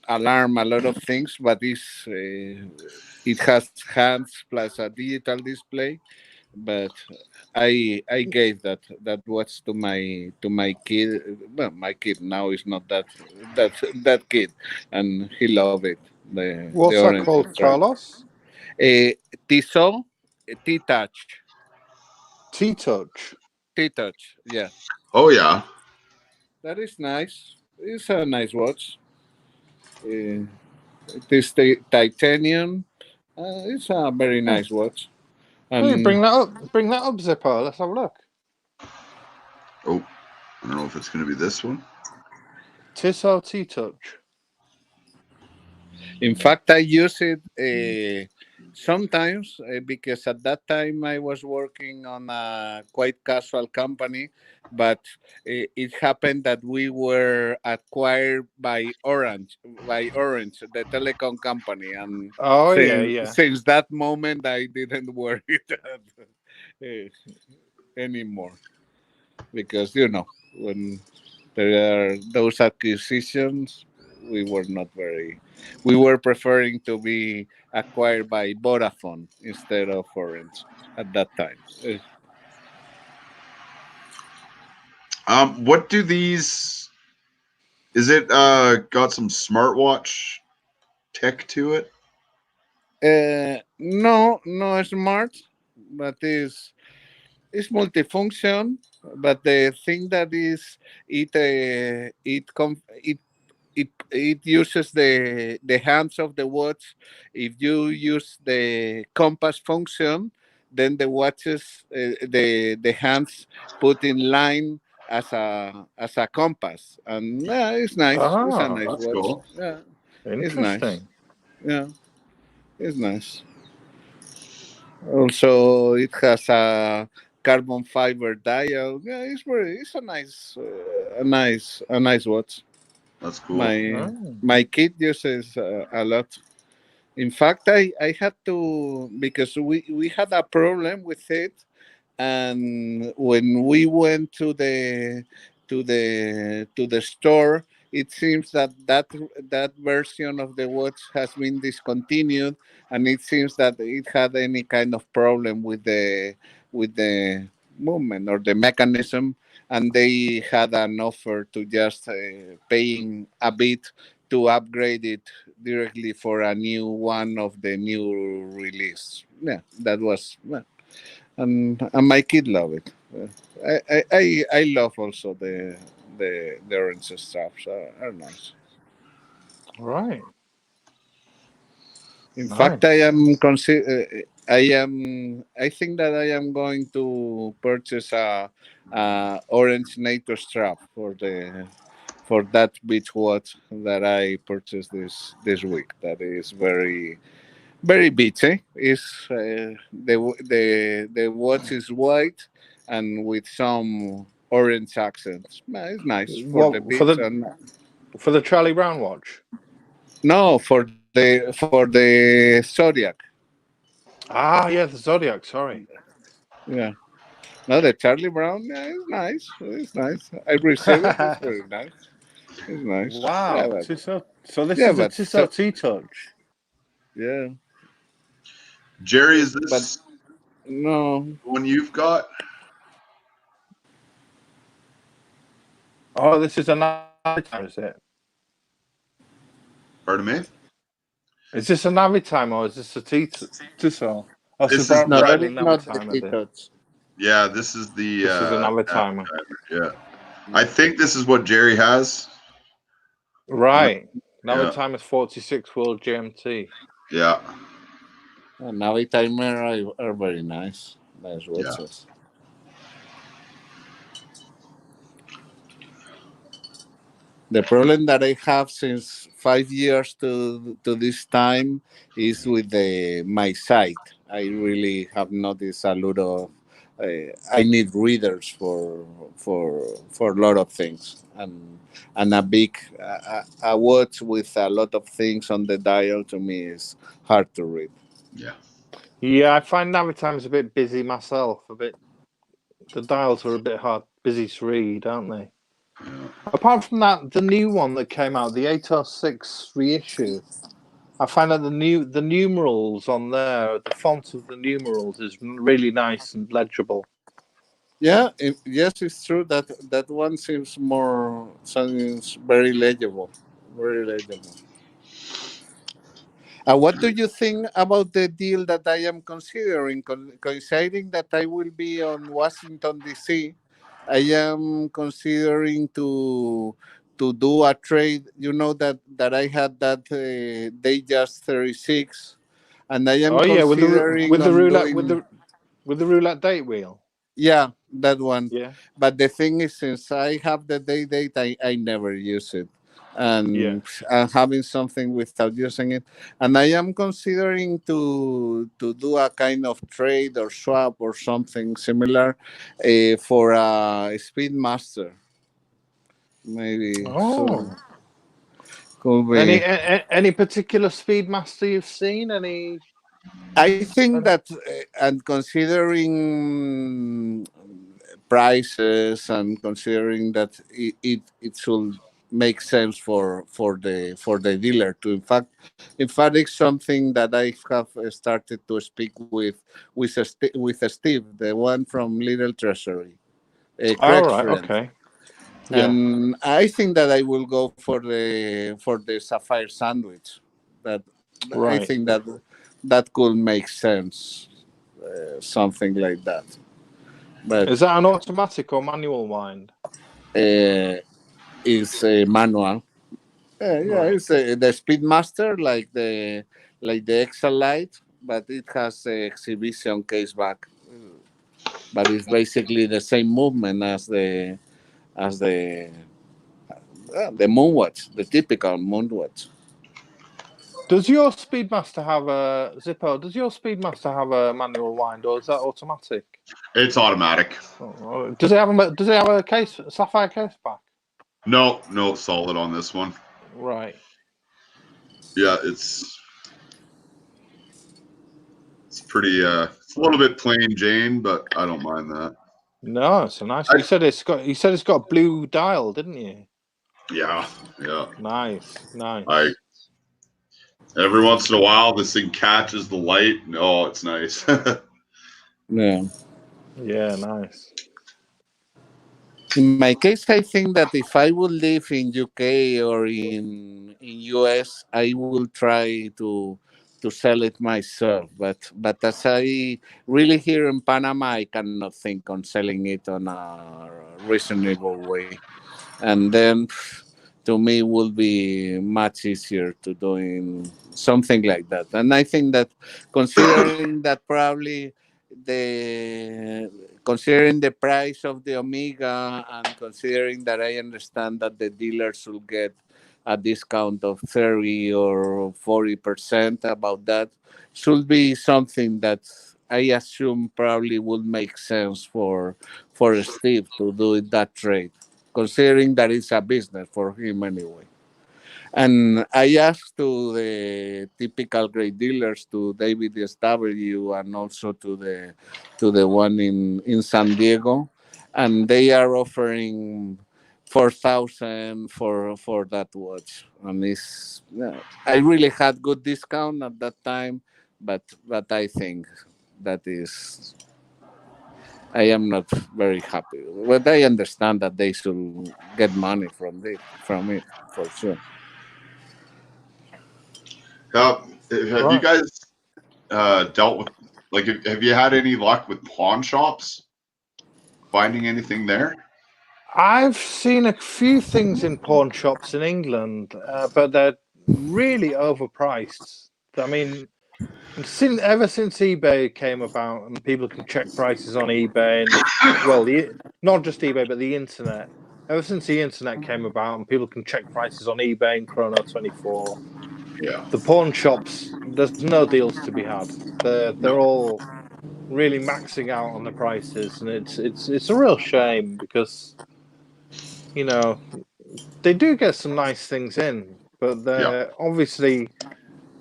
alarm, a lot of things, but it has hands plus a digital display. but I gave that watch to my kid. Well, my kid now is not that kid, and he loved it. The What's that orange called, strap. Carlos? Tissot, T-Touch, T-Touch. T-Touch. Yeah, Oh yeah. that is nice. It's a nice watch. Uh, it is titanium. It's a very Yeah. nice watch. Hey, And bring that up. Bring that up, Zippo. Let's have a look. Oh, I don't know if it's going to be this one. Tissot T-Touch. in fact, I use it sometimes because at that time I was working on a quite casual company, but it happened that we were acquired by Orange, the telecom company, and Oh yeah, yeah. since that moment I didn't wear it anymore because when there are those acquisitions, we were not very. We were preferring to be acquired by Vodafone instead of Orange at that time. What do these? Is it got some smartwatch tech to it? No, no smart, but it's multifunction. But the thing that is it uses the hands of the watch. If you use the compass function, then the watches the hands put in line as a compass, and it's nice. It's a Ah, nice That's watch. cool. Yeah, it's nice. interesting. Yeah, it's nice. Also, it has a carbon fiber dial. Yeah, it's a nice watch. That's cool. My Oh. my kid uses a lot. In fact, I had to because we had a problem with it, and when we went to the store, it seems that version of the watch has been discontinued, and it seems that it had any kind of problem with the movement or the mechanism, and they had an offer to just paying a bit to upgrade it directly for a new one of the new release. Yeah, that was well, and my kid love it. I love also the orange straps are nice. Right. In fact, Nice. I think that I am going to purchase a orange NATO strap for that beach watch that I purchased this week. That is very beachy. Is the watch is white and with some orange accents. It's nice for the What beach and for the Charlie Brown watch? no for the Zodiac. Ah, yeah, the Zodiac. Sorry. Yeah. No, the Charlie Brown. Yeah, it's nice. It's nice. I received it. It's very nice. It's nice. Yeah, Wow, but Tissot. So this yeah, is a but so, Tissot T-Touch. yeah, Jerry, is but this no. the one you've got? Oh, this is a Navitime, is it? Pardon me? Is this a Navitime or is this a Tissot? Oh, This it's is a No, that Bradley is not the Navitime, is it? T-Touch. Yeah, this is the This is a Navitimer. yeah. I think this is what Jerry has. Right. Yeah. Navitime is 46 World GMT. Yeah. Navi timer are very nice. Nice Yeah. watches. The problem that I have since 5 years to this time is with my site. I really have noticed a lot of. I need readers for a lot of things, and a big a watch with a lot of things on the dial to me is hard to read. Yeah. Yeah, I find Navitime's a bit busy myself. The dials are a bit busy to read, aren't they? Yeah. Apart from that, the new one that came out, the 806 reissue, I find that the numerals on there, the font of the numerals is really nice and legible. Yeah, yes, it's true that that one seems very legible, very legible. What do you think about the deal that I am considering? Considering that I will be on Washington D.C., I am considering to do a trade. You know that I had that Datejust 36, and I am Oh yeah, considering on doing. with the roulette date wheel. Yeah, that one. Yeah, But the thing is, since I have the date, I never use it. yeah. And I'm having something without using it. And I am considering to do a kind of trade or swap or something similar for a Speedmaster. Maybe so Oh, could be. any particular Speedmaster you've seen? I think Any- that, and considering prices and considering that it should make sense for the dealer to in fact it's something that I have started to speak with Steve, the one from Little Treasury, All Craig's right, friend. okay, yeah, And I think that I will go for the Sapphire Sandwich. That I right. think that that could make sense, something like that. But Is that an automatic or manual wind? uh, it's a manual. Yeah, Right. it's the Speedmaster, like the Exalite, but it has a exhibition case back. But it's basically the same movement as the Moonwatch, the typical Moonwatch. Does your Speedmaster have a Zippo? Does your Speedmaster have a manual wind, or is that automatic? It's automatic. Does it have a case sapphire case back? No, no solid on this one. Right. Yeah, it's pretty. It's a little bit plain Jane, but I don't mind that. No, it's a nice. You said it's got a blue dial, didn't you? Yeah, yeah. Nice. Every once in a while, this thing catches the light. Oh, it's nice. Yeah. Yeah, nice. In my case, I think that if I would live in UK or in US, I will try to sell it myself. But as I really here in Panama, I cannot think on selling it on a reasonable way. And then to me will be much easier to doing something like that. And I think that considering that probably the considering the price of the Omega, and considering that I understand that the dealers will get a discount of 30 or 40% about that, should be something that I assume probably would make sense for Steve to do that trade, considering that it's a business for him anyway. And I asked to the typical great dealers, to David SW, and also to the one in San Diego, and they are offering 4,000 for that watch. And it's, yeah, I really had good discount at that time, but I think that is, I am not very happy. But I understand that they should get money from it for sure. Have you Right. guys dealt with, like, have you had any luck with pawn shops? Finding anything there? I've seen a few things in pawn shops in England, but they're really overpriced. I mean, ever since eBay came about and people can check prices on eBay, and well, not just eBay but the internet. Ever since the internet came about and people can check prices on eBay and Chrono24, Yeah. the pawn shops, there's no deals to be had. They're all really maxing out on the prices, and it's a real shame because, you know, they do get some nice things in, but they're obviously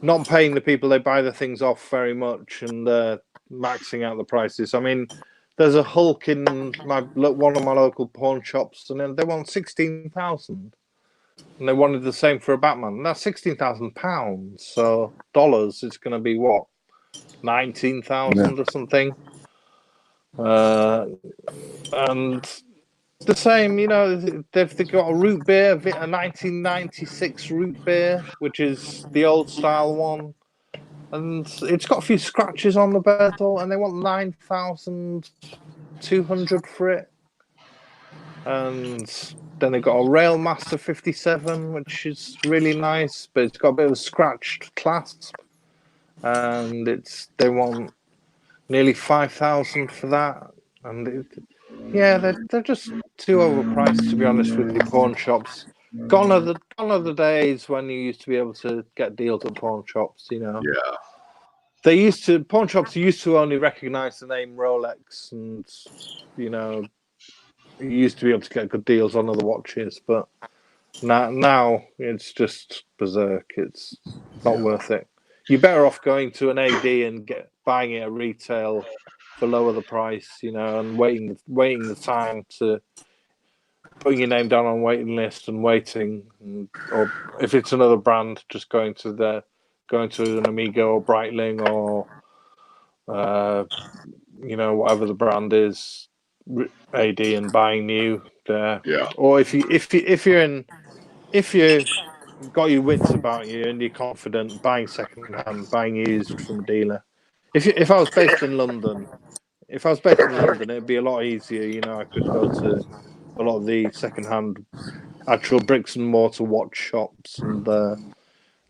not paying the people they buy the things off very much, and maxing out the prices. I mean, there's a Hulk in one of my local pawn shops, and they want 16,000. And they wanted the same for a Batman. And that's £16,000. So dollars, it's going to be what? 19,000 or something. And the same, you know, they've got a root beer, a 1996 root beer, which is the old style one. And it's got a few scratches on the bezel, and they want 9,200 for it. And then they've got a Railmaster 57, which is really nice, but it's got a bit of a scratched clasp. And they want nearly 5,000 for that. And they're just too overpriced, to be honest with you, pawn shops. Gone are the days when you used to be able to get deals at pawn shops, you know. Yeah. Pawn shops used to only recognize the name Rolex, and you know, you used to be able to get good deals on other watches, but now it's just berserk. It's not worth it. You're better off going to an AD and buying it at retail for lower the price, you know, and waiting the time to putting your name down on waiting list and waiting, or if it's another brand, just going to an Amigo or Breitling or you know, whatever the brand is, AD, and buying new there. Yeah. Or if you got your wits about you and you're confident, buying second hand, buying used from a dealer. If I was based in London, it'd be a lot easier. You know, I could go to a lot of the second hand actual bricks and mortar watch shops and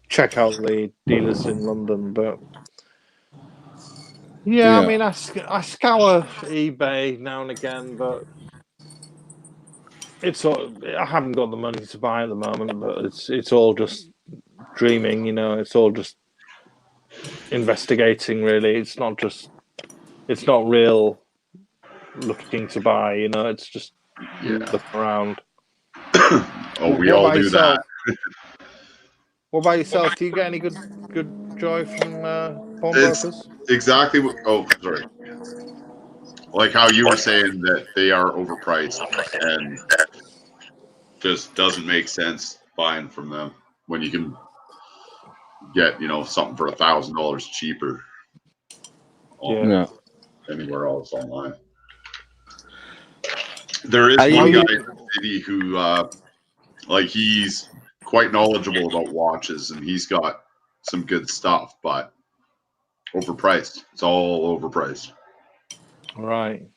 check out the dealers in London. But yeah, I mean, I scour eBay now and again, but I haven't got the money to buy at the moment. But it's all just dreaming, you know. It's all just investigating, really. It's not real looking to buy, you know. It's just looking around. Oh, we all do that. What about yourself? Do you get any good joy from pawnbrokers? Exactly. Oh, sorry. Like how you were saying that they are overpriced and just doesn't make sense buying from them when you can get, you know, something for $1,000 cheaper anywhere else online. There is one guy in the city who like he's quite knowledgeable about watches and he's got some good stuff, but overpriced. It's all overpriced. Right.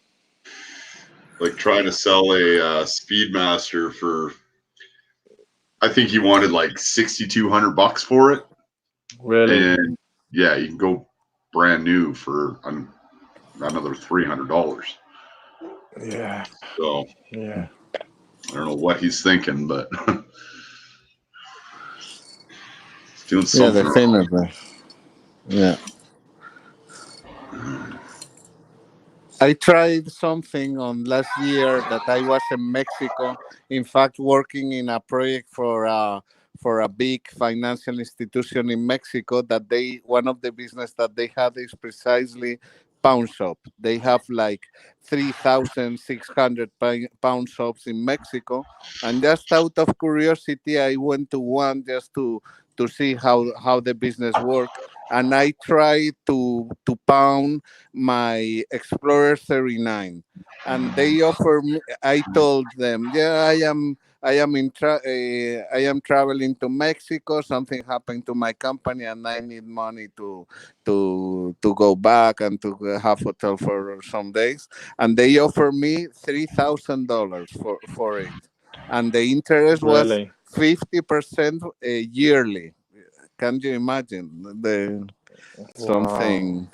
Like trying to sell a Speedmaster for, I think he wanted like $6,200 for it. Really? And yeah, you can go brand new for another $300. Yeah. So yeah, I don't know what he's thinking, but he's doing something wrong. Yeah. I tried something on last year that I was in Mexico. In fact, working in a project for a big financial institution in Mexico. That one of the business that they had is precisely pawn shop. They have like 3,600 pawn shops in Mexico, and just out of curiosity, I went to one just to see how the business works. And I tried to pawn my Explorer 39, and they offer me. I told them, yeah, I am traveling to Mexico. Something happened to my company, and I need money to go back and to have hotel for some days. And they offer me $3,000 for it, and the interest was really 50% yearly. Can you imagine something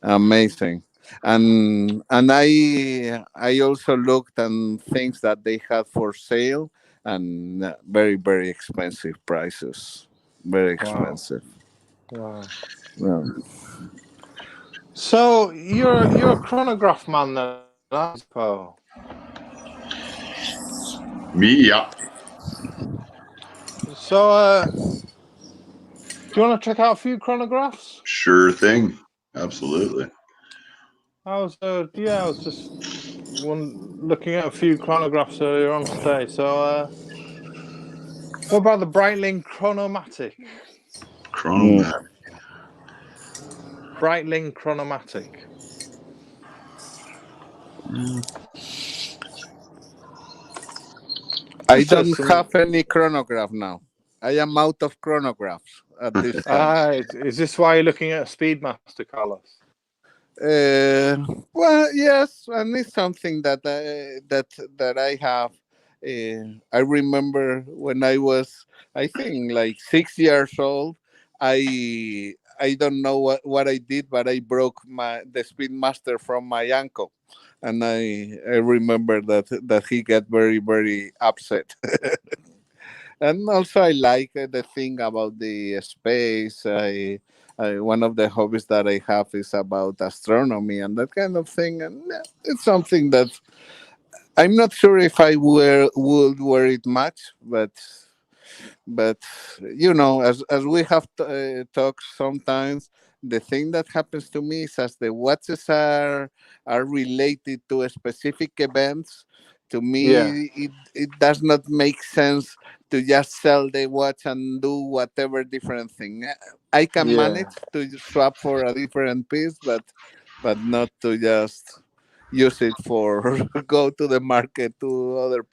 amazing? And I also looked at things that they had for sale, and very, very expensive prices. Very expensive. Wow. Yeah. So you're a chronograph man then, I suppose. Me, yeah. So do you want to check out a few chronographs? Sure thing. Absolutely. I was just looking at a few chronographs earlier on today. So What about the Breitling Chronomatic? Chronomatic. Breitling Chronomatic. I So don't have any chronograph now. I am out of chronographs at this time. Is this why you're looking at a Speedmaster, Carlos? Well, yes, and it's something that I have. I remember when I was, I think, like 6 years old. I don't know what I did, but I broke the Speedmaster from my uncle, and I remember that he got very upset. And also I like the thing about the space. One of the hobbies that I have is about astronomy and that kind of thing, and it's something that I'm not sure if I would wear it much, but as we have talked sometimes, the thing that happens to me is as the watches are related to specific events. To Yeah. me, it does not make sense to just sell the watch and do whatever different thing. I can Yeah. manage to swap for a different piece, but not to just use it for go to the market to other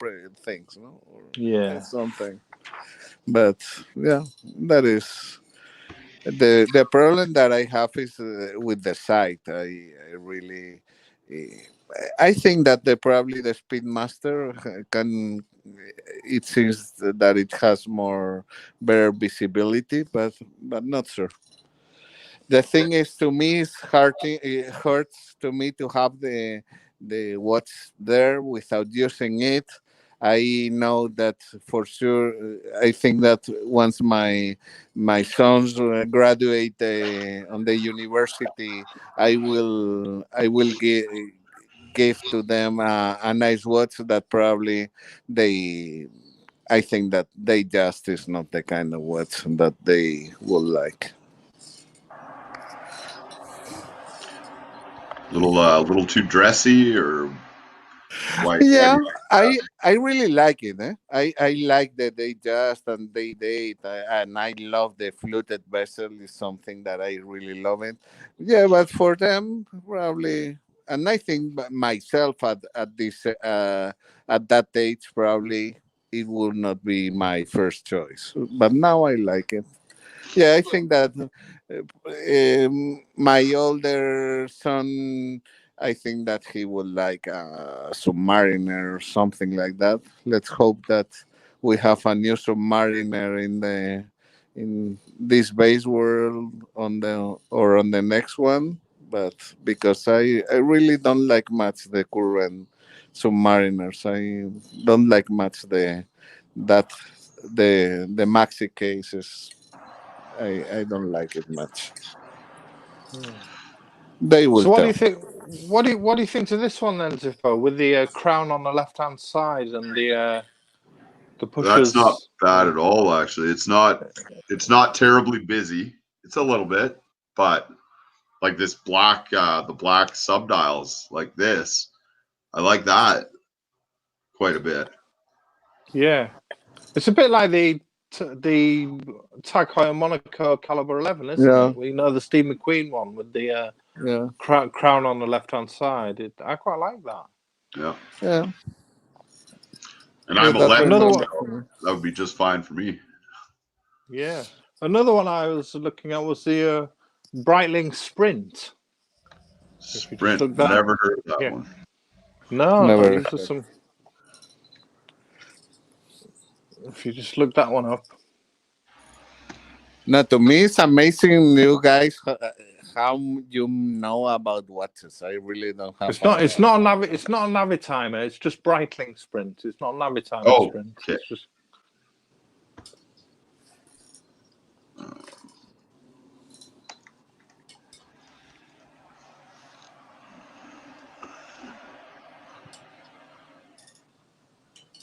things, no? Or Yeah. something. But yeah, that is the problem that I have is with the site. I really, I think that probably the Speedmaster can. It seems that it has more better visibility, but not sure. The thing is, to me, it hurts to me to have the watch there without using it. I know that for sure. I think that once my sons graduate on the university, I will give to them a nice watch that probably they. I think that they just is not the kind of watch that they will like. Little too dressy, or why Yeah, do I really like it. I like that they just and they date, and I love the fluted vessel. Is something that I really love it. Yeah, but for them probably, and I think myself at this at that age probably it would not be my first choice. But now I like it. Yeah, I think that my older son, I think that he would like a Submariner or something like that. Let's hope that we have a new Submariner in this base world on the next one. But because I really don't like much the current Submariners, I don't like much that the maxi cases. I don't like it much. They will So what do tell. you think? What do you think to this one then, Zippo, with the crown on the left hand side and the That's not pushers? bad at all, actually. It's not terribly busy. It's a little bit, but like this the black subdials like this, I like that quite a bit. Yeah, it's a bit like the Tag Heuer Monaco Caliber 11, isn't Yeah, it? We know the Steve McQueen one with the yeah, crown on the left hand side. I quite like that. Yeah. yeah. And Yeah, I'm that 11, Another remember. one. that would be just fine for me. Yeah, another one I was looking at was the Breitling Sprint. If you just Sprint, look that, never heard of that yeah. one. No, Never these are heard. some. If you just look that one up, Now, to me, it's amazing, you guys, how you know about watches. I really don't have. it's not. It's not a Navi. It's not a Navitimer. It's just Breitling Sprint. It's not a Navitimer Oh, Sprint. okay. It's just.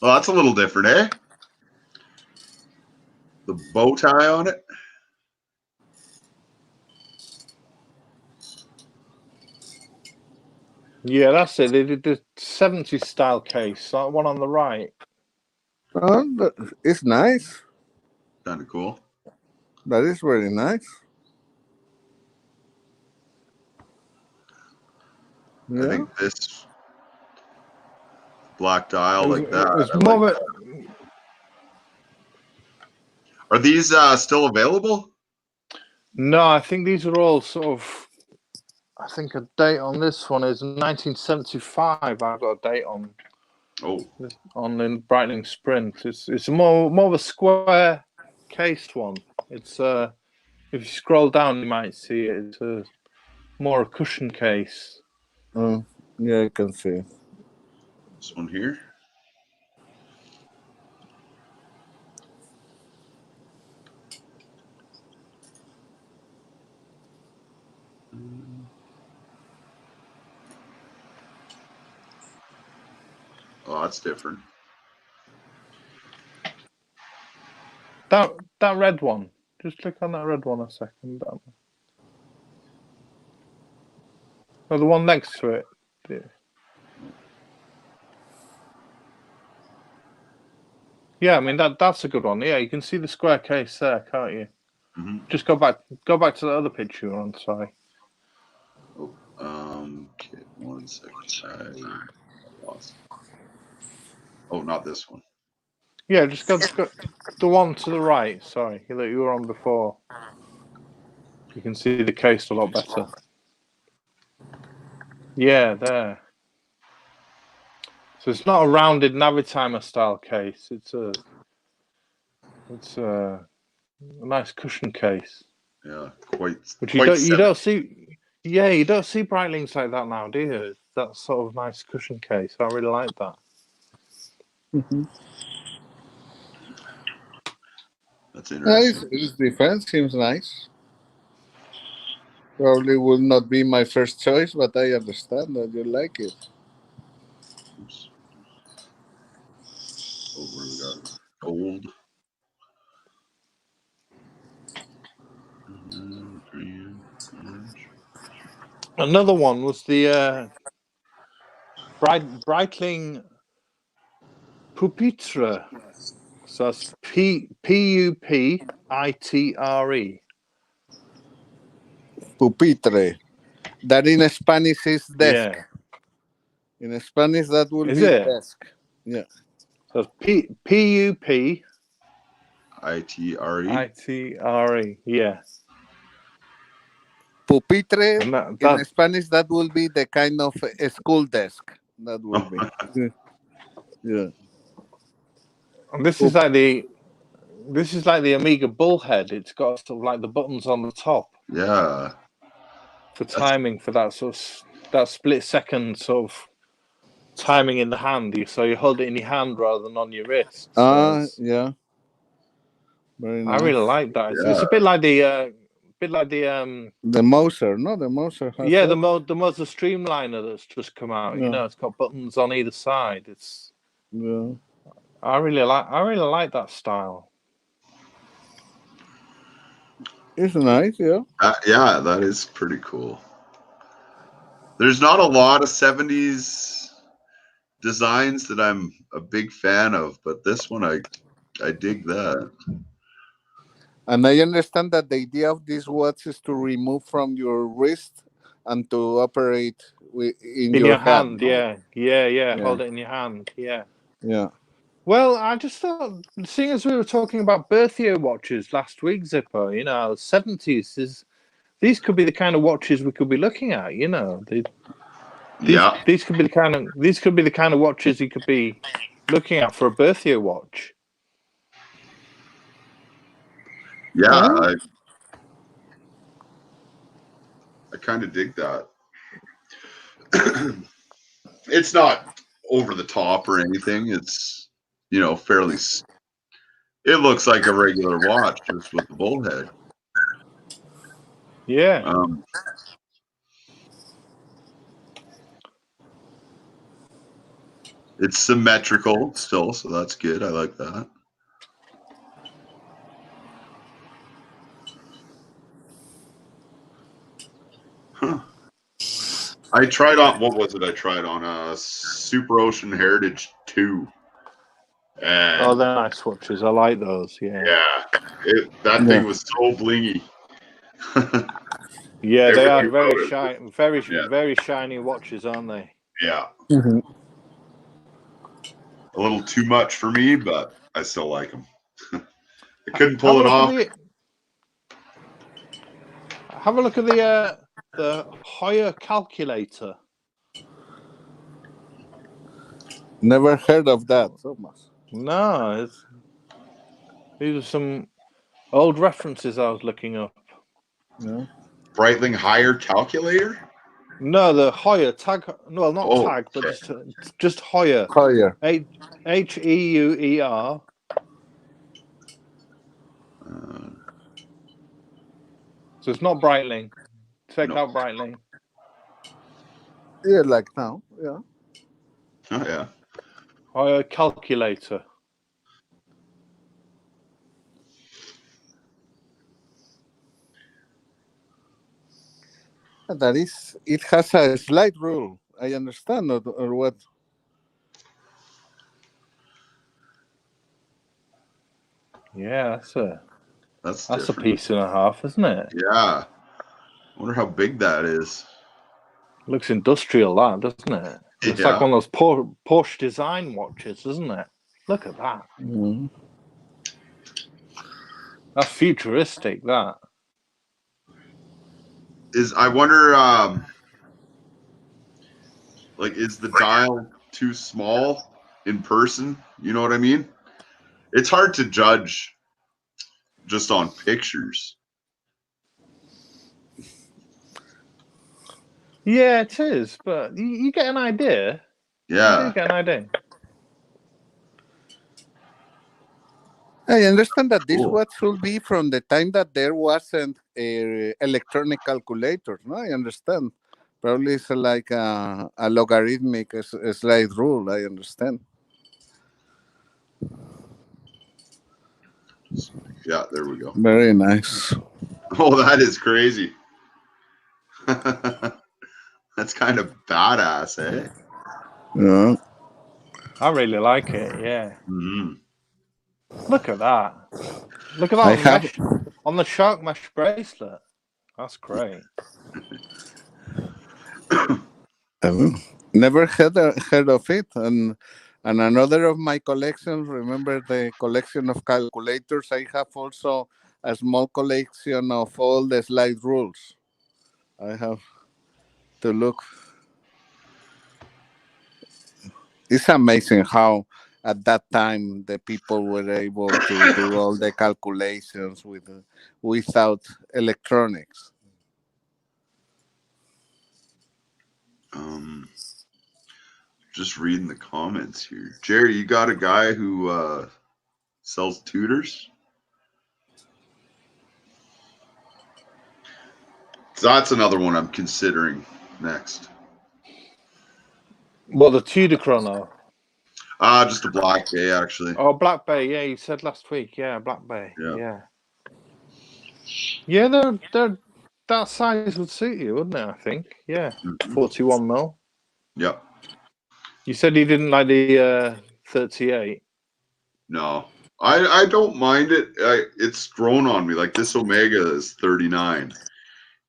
Well, that's a little different, eh? The bow tie on it. Yeah, that's it. They did the 70s style case. That one on the right. Oh, it's nice. kind of cool. That is very nice. I Yeah. think this black dial like that. It's I more like of a, that. Are these still available? no, I think these are all sort of. I think a date on this one is 1975. I've got a date on the Breitling Sprint. It's more of a square cased one. It's if you scroll down, you might see it. It's more a cushion case. Oh, yeah, I can see. This one here. Oh, that's different. That red one. Just click on that red one a second. Oh, the one next to it. Yeah, I mean that's a good one. Yeah, you can see the square case there, can't you? Mm-hmm. Just go back to the other picture you're on. Sorry. Oh, okay, 1 second. I lost. Oh, not this one. Yeah, just go the one to the right. Sorry, that you were on before. You can see the case a lot better. Yeah, there. So it's not a rounded Navitimer style case. It's a nice cushion case. Yeah, quite. Which quite you don't see. Yeah, you don't see Breitlings like that now, do you? That sort of nice cushion case. I really like that. Mm-hmm. That's interesting. It's different. Seems nice. Probably will not be my first choice, but I understand that you like it. Oops. Oh, where we got gold. Green, orange. Another one was the Breitling Pupitre. So that's Pupitre. Pupitre. That in Spanish is desk. Yeah. In Spanish, that will Is be it? desk. Yeah. So it's Pupitre. ITRE. Yeah. Pupitre, And in Spanish, that will be the kind of a school desk. That will be. Yeah. And this is like the Amiga Bullhead. It's got sort of like the buttons on the top Yeah. for timing for that sort of that split second sort of timing in the hand. So you hold it in your hand rather than on your wrist. Yeah. Very nice. I really like that. Yeah. It's a bit like the the Moser, no? The Moser has yeah, that. the Moser Streamliner that's just come out. Yeah. You know, it's got buttons on either side. It's Yeah. I really like that style. It's nice, yeah. Yeah, that is pretty cool. There's not a lot of 70s designs that I'm a big fan of, but this one I dig that. And I understand that the idea of this watch is to remove from your wrist and to operate in your hand. No? Yeah. Hold it in your hand. Yeah. Yeah. Well, I just thought, seeing as we were talking about birth year watches last week, Zippo, 70s these could be the kind of watches we could be looking at. These could be the kind of watches you could be looking at for a birth year watch. Yeah, I kind of dig that. It's not over the top or anything. It's fairly. It looks like a regular watch just with the bullhead. Yeah. It's symmetrical still, so that's good. I like that. Huh. I tried on, what was it I tried on? Super Ocean Heritage 2. And Oh, they're nice watches. I like those. Yeah. that thing was so blingy. Yeah, they are Everything very about it. shiny, Yeah. very shiny watches, aren't they? Yeah, Mhm. a little too much for me, but I still like them. I couldn't Have pull a it look off. Have a look at the Hoyer calculator. Never heard of that, Thomas. No, these are some old references I was looking up. Yeah. Breitling Higher calculator. No, the Hoyer tag. Well, not Oh, tag, but okay. just Hoyer. Higher. Heuer. So it's not Breitling. Take No. out Breitling. Yeah, like now. Yeah. Oh yeah. Hoyer calculator. That is, it has a slight rule. I understand, or what? Yeah, That's a different. piece and a half, isn't it? Yeah. I wonder how big that is. Looks industrial, that, doesn't it? It's like Yeah. one of those Porsche design watches, isn't it? Look at that. Mhm. That's futuristic, that. I wonder, like, is the dial too small in person? You know what I mean? It's hard to judge just on pictures. Yeah, it is, but you get an idea. You Yeah. do get an idea. I understand that this Cool. watch should be from the time that there wasn't electronic calculators. No, I understand. Probably it's like a logarithmic a slight rule. I understand. Yeah, there we go. Very nice. Oh, that is crazy. That's kind of badass, eh? Yeah. I really like it, yeah. Mm-hmm. Look at that. Look at I that have on the shark mesh bracelet. That's great. never heard of it, and another of my collections. Remember the collection of calculators? I have also a small collection of all the slide rules. I have to look. It's amazing how at that time the people were able to do all the calculations without electronics. Just reading the comments here. Jerry, you got a guy who sells tutors? So that's another one I'm considering next. Well, the Tudor Chrono. Just a Black Bay, actually. Oh, Black Bay. Yeah, you said last week. Yeah, Black Bay. Yeah. Yeah, they're that size would suit you, wouldn't it? I think. Yeah, 41 mil. Yep. You said you didn't like the 38. No, I don't mind it. It's grown on me. Like this Omega is 39,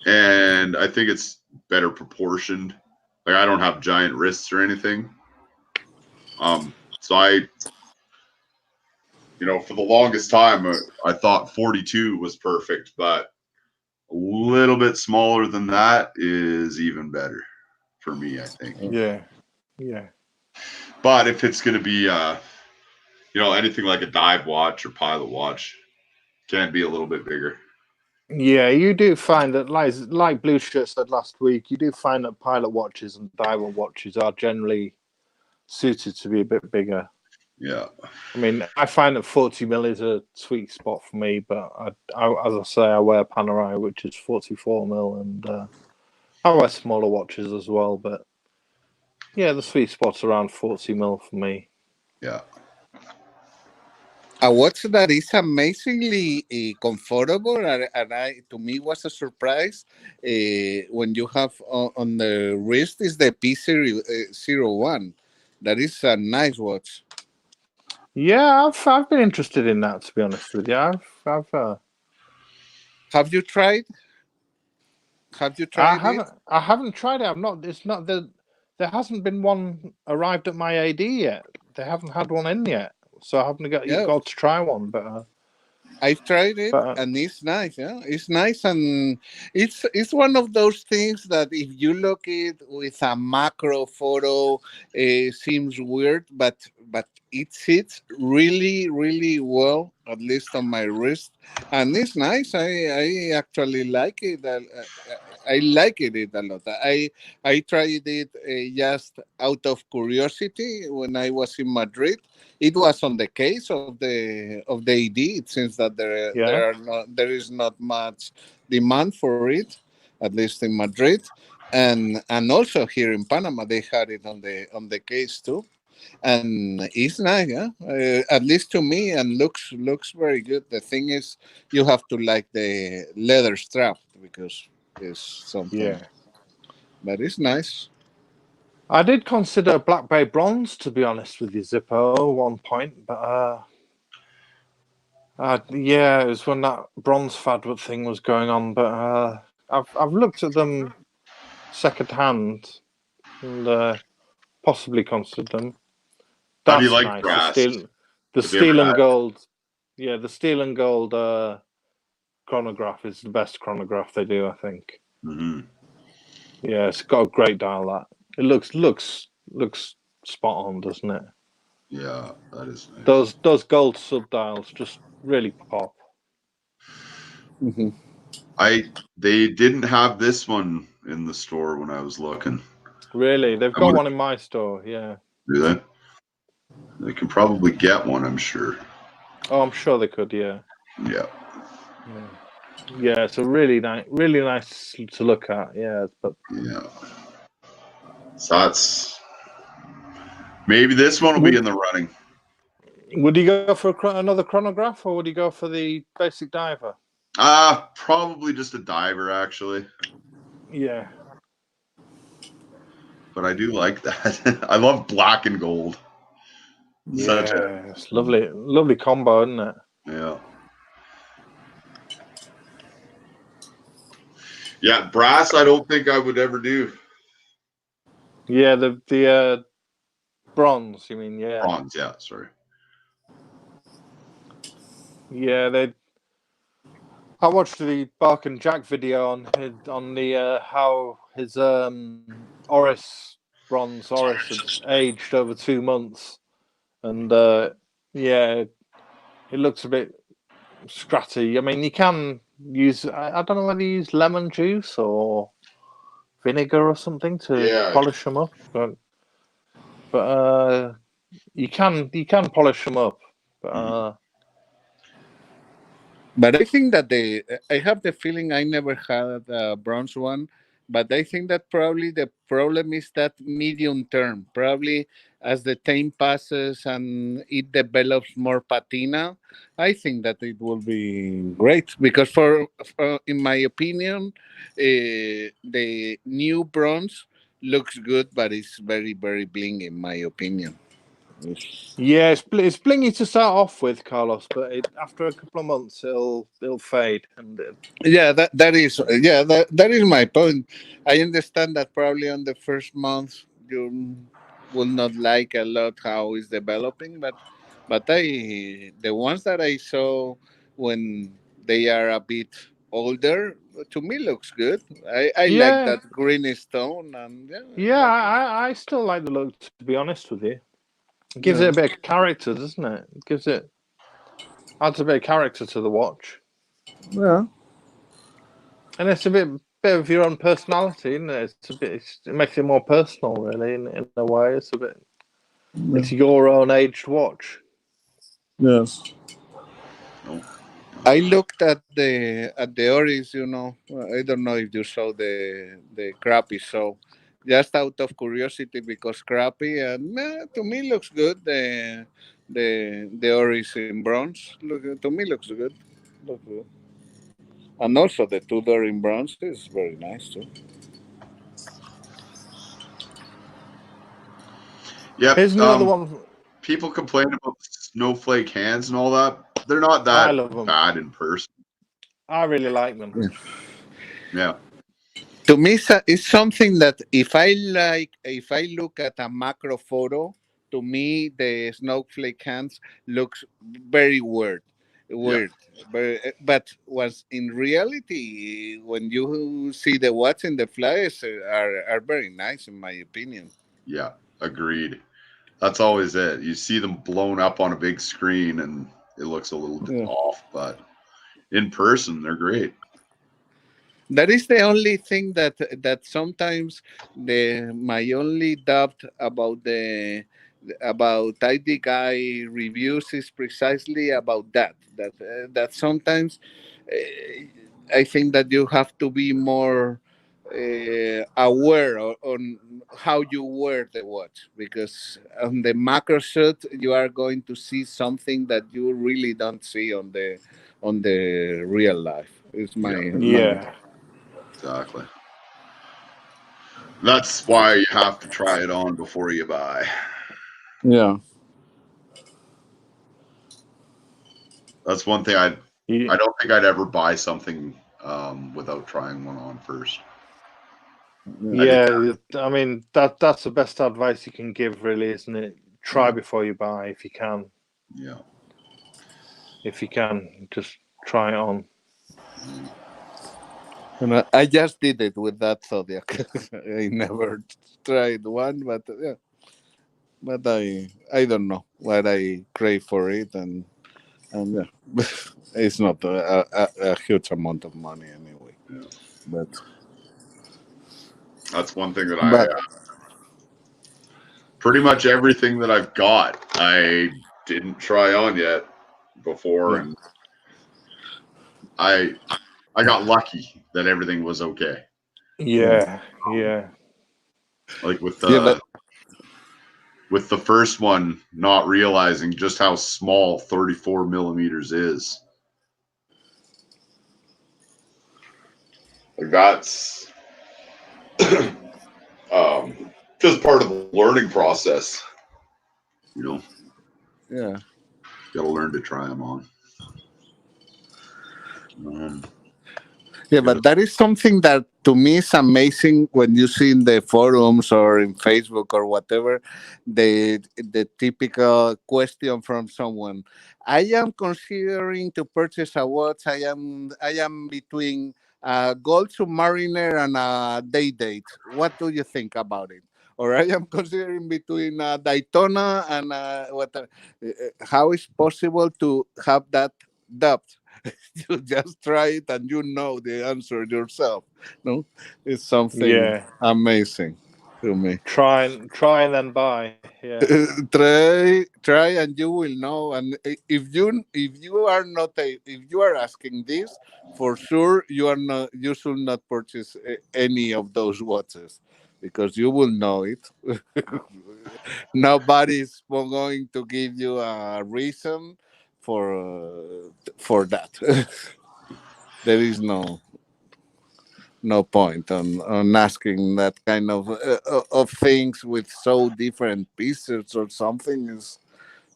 and I think it's better proportioned. Like I don't have giant wrists or anything. So for the longest time, I thought 42 was perfect, but a little bit smaller than that is even better for me, I think. Yeah. But if it's going to be, anything like a dive watch or pilot watch, can it be a little bit bigger? Yeah, you do find that, like Blue Shirt said last week, you do find that pilot watches and diver watches are generally suited to be a bit bigger. Yeah. I mean, I find that 40 mil is a sweet spot for me, but as I say, I wear Panerai, which is 44 mil, and I wear smaller watches as well, but yeah, the sweet spot's around 40 mil for me. Yeah. A watch that is amazingly comfortable, and to me was a surprise when you have on the wrist is the P01. That is a nice watch. Yeah, I've been interested in that, to be honest with you. Have you tried? Have you tried it? I haven't tried it. I've not. It's not the. There hasn't been one arrived at my AD yet. They haven't had one in yet, so I haven't Yeah, got to try one. I've tried it, But and it's nice. Yeah, it's nice, and it's one of those things that if you look it with a macro photo, it seems weird, but it sits really really well, at least on my wrist, and it's nice. I actually like it. I like it a lot. I tried it just out of curiosity when I was in Madrid. It was on the case of the AD. It seems that yeah, there is not much demand for it, at least in Madrid, and also here in Panama they had it on the case too, and it's nice, yeah. At least to me, and looks very good. The thing is, you have to like the leather strap because it's something, yeah. but it's nice. I did consider Black Bay Bronze, to be honest with you, Zippo, at one point, but yeah, it was when that bronze fad thing was going on. But I've looked at them second hand and possibly considered them. How do you That's like nice. brass? The Have you ever steel and had? gold. Yeah, the steel and gold chronograph is the best chronograph they do, I think. Hmm. Yeah, it's got a great dial. That it looks spot on, doesn't it? Yeah, that is nice. Those gold sub dials just really pop. Mhm. They didn't have this one in the store when I was looking. Really, they've I got would one in my store. Yeah. do they? They can probably get one, I'm sure. Oh, I'm sure they could. Yeah. Yeah. Yeah, it's a really nice to look at. Yeah, but Yeah. So that's maybe this one will be in the running. would you go for another chronograph, or would you go for the basic diver? Probably just a diver actually. Yeah. But I do like that. I love black and gold. Such a It's lovely combo, isn't it? yeah. Yeah, brass I don't think I would ever do. Yeah, the bronze. You mean? Yeah. Bronze, yeah, sorry. Yeah, they. I watched the Bark and Jack video on the how his Oris had aged over 2 months, and yeah, it looks a bit scratty. I mean, you can use I don't know whether you use lemon juice or vinegar or something to polish them up, but you can polish them up, but. But I think that I have the feeling I never had a bronze one, but I think that probably the problem is that medium term. Probably as the time passes and it develops more patina, I think that it will be great because for in my opinion, the new bronze looks good, but it's very very bling in my opinion. Yeah, it's blingy to start off with, Carlos, but after a couple of months, it'll fade. And Yeah, that is my point. I understand that probably on the first month you will not like a lot how it's developing, but the ones that I saw when they are a bit older, to me looks good. I like yeah, that green stone, and yeah, I yeah, like it. I still like the look. To be honest with you, it gives it Yeah. a bit of character, doesn't it? Adds a bit of character to the watch, Yeah. and it's a bit of your own personality, isn't it? It makes it more personal, really, in a way. It's your own aged watch. Yes. No. I looked at the Oris, I don't know if you saw the crappy show, just out of curiosity because crappy and to me looks good. The Oris in bronze to me looks good. Looks good. And also the Tudor in bronze is very nice too. Yep. Here's another one. people complain about snowflake hands and all that. They're not I that love them. bad in person. I really like them. Yeah. To me, it's something that if I look at a macro photo, to me the snowflake hands looks very weird. But was in reality, when you see the watch and the flyers are very nice in my opinion. Yeah. Agreed. That's always it. You see them blown up on a big screen and it looks a little Yeah. off, but in person, they're great. That is the only thing that sometimes my only doubt about about ID Guy reviews is precisely about that sometimes I think that you have to be more aware on how you wear the watch, because on the macro shot you are going to see something that you really don't see on the real life. Is my Yeah. Exactly. That's why you have to try it on before you buy. yeah. That's one thing I You, don't think I'd ever buy something without trying one on first. yeah, I mean that's the best advice you can give, really, isn't it? Try Yeah. before you buy if you can. Yeah. If you can, just try it on. And I just did it with that Zodiac. I never tried one, but yeah. But I don't know what I crave for it, and yeah, it's not a huge amount of money anyway. Yeah. But That's one thing that but pretty much everything that I've got, I didn't try on yet before, Yeah. and I got lucky that everything was okay. Yeah, yeah. Like with yeah, but the first one, not realizing just how small 34 millimeters is. Like that's just part of the learning process. You know, yeah. got to learn to try them on. Yeah, but that is something that to me is amazing when you see in the forums or in Facebook or whatever, the typical question from someone. I am considering to purchase a watch. I am between a Gold Submariner and a Day Date. What do you think about it? Or I am considering between a Daytona and what? How is possible to have that doubt? You just try it and you know the answer yourself. No, it's something Yeah. amazing to me. Try and then buy. Yeah. Try and you will know. And if you are asking this, for sure you should not purchase any of those watches, because you will know it. Nobody's going to give you a reason for that. There is no point on asking that kind of things with so different pieces or something. Is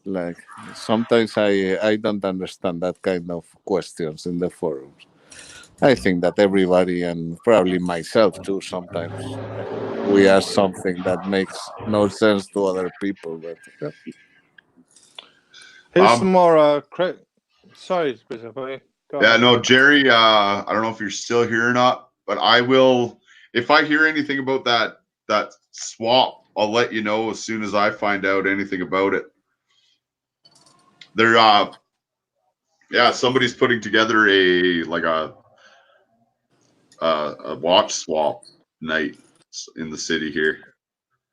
like sometimes I don't understand that kind of questions in the forums. I think that everybody, and probably myself too, sometimes we ask something that makes no sense to other people. But Here's some more. Sorry, Go Yeah, ahead. no, Jerry. I don't know if you're still here or not, but I will. If I hear anything about that swap, I'll let you know as soon as I find out anything about it. They're yeah, somebody's putting together a watch swap night in the city here.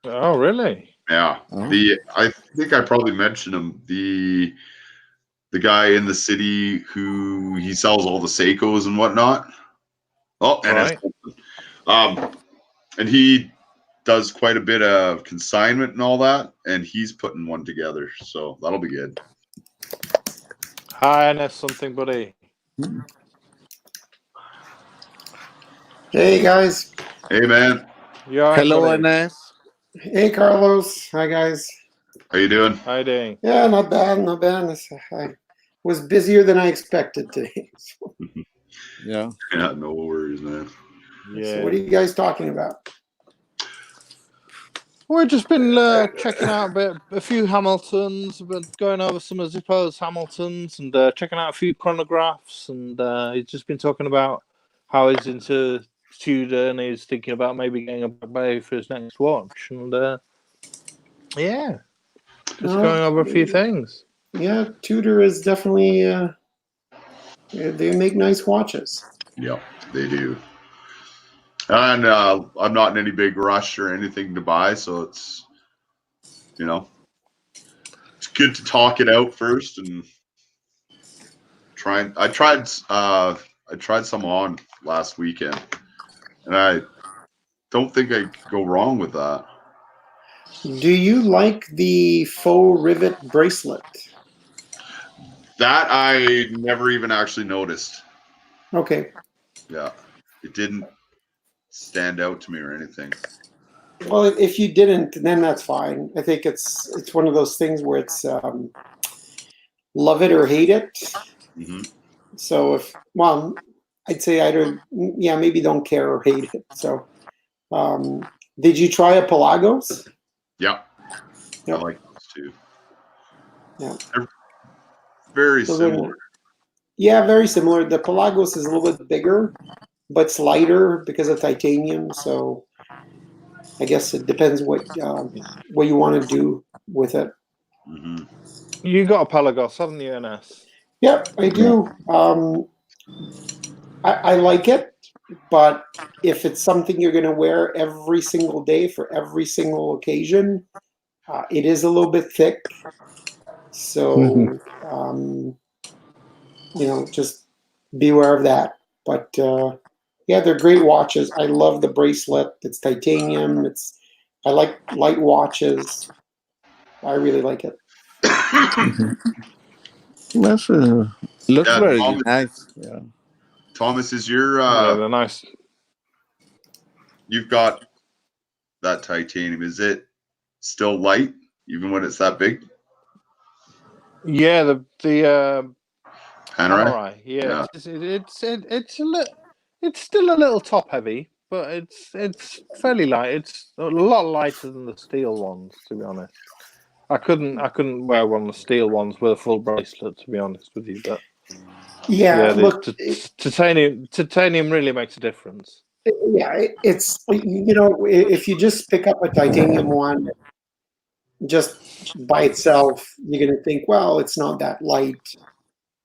Oh, really? Yeah, I think I probably mentioned him. The guy in the city who he sells all the Seikos and whatnot. Oh, and Right. and he does quite a bit of consignment and all that, and he's putting one together, so that'll be good. Hi, NS something, buddy. Hey guys. Hey man. You all right, hello, buddy? Ines. Hey Carlos. Hi guys. How you doing? How you doing? Yeah, not bad, not bad. I was busier than I expected today. Yeah. Yeah, no worries, man. Yeah. So what are you guys talking about? We've just been checking out a few Hamiltons, been going over some of Zippo's Hamiltons and checking out a few chronographs. And he's just been talking about how he's into Tudor and he's thinking about maybe getting a Bay for his next watch. And yeah, just going over a few things. Yeah, Tudor is definitely. They make nice watches. Yeah, they do. And I'm not in any big rush or anything to buy, so it's, you know, it's good to talk it out first and try. I tried some on last weekend, and I don't think I could go wrong with that. Do you like the faux rivet bracelet? That I never even actually noticed. Okay. Yeah, it didn't stand out to me or anything. Well, if you didn't, then that's fine. I think it's one of those things where it's love it or hate it. Mm-hmm. So I'd say maybe don't care or hate it. So, did you try a Pelagos? Yeah, Yep. I like those too. Yeah, they're very So similar. Yeah, very similar. The Pelagos is a little bit bigger, but it's lighter because of titanium. So I guess it depends what you want to do with it. Mm-hmm. You got a Pelagos, haven't you, NS? Yep, I do. I like it, but if it's something you're going to wear every single day for every single occasion, it is a little bit thick. So, just be aware of that. But yeah, they're great watches. I love the bracelet. It's titanium. I like light watches. I really like it. Looks Yeah, very Thomas, nice. Yeah. Thomas, is your Yeah, they're nice. you've got that titanium? Is it still light even when it's that big? Yeah, the Panerai? Panerai, yeah. It's still a little top heavy, but it's fairly light. It's a lot lighter than the steel ones, to be honest. I couldn't wear one of the steel ones with a full bracelet, to be honest with you. But Yeah, the look, titanium really makes a difference. yeah, it's if you just pick up a titanium one just by itself, you're going to think, well, it's not that light.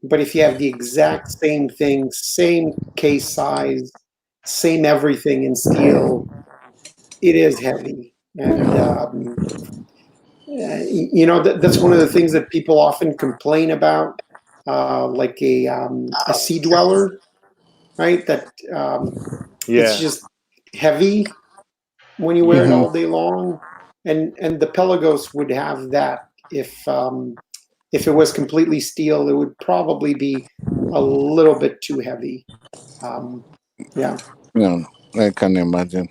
But if you have the exact same thing, same case size, same everything in steel, it is heavy. And that's one of the things that people often complain about, like a sea dweller, right? That it's just heavy when you wear it all day long, and the Pelagos would have that. If it was completely steel, it would probably be a little bit too heavy. Yeah. Yeah, I can imagine.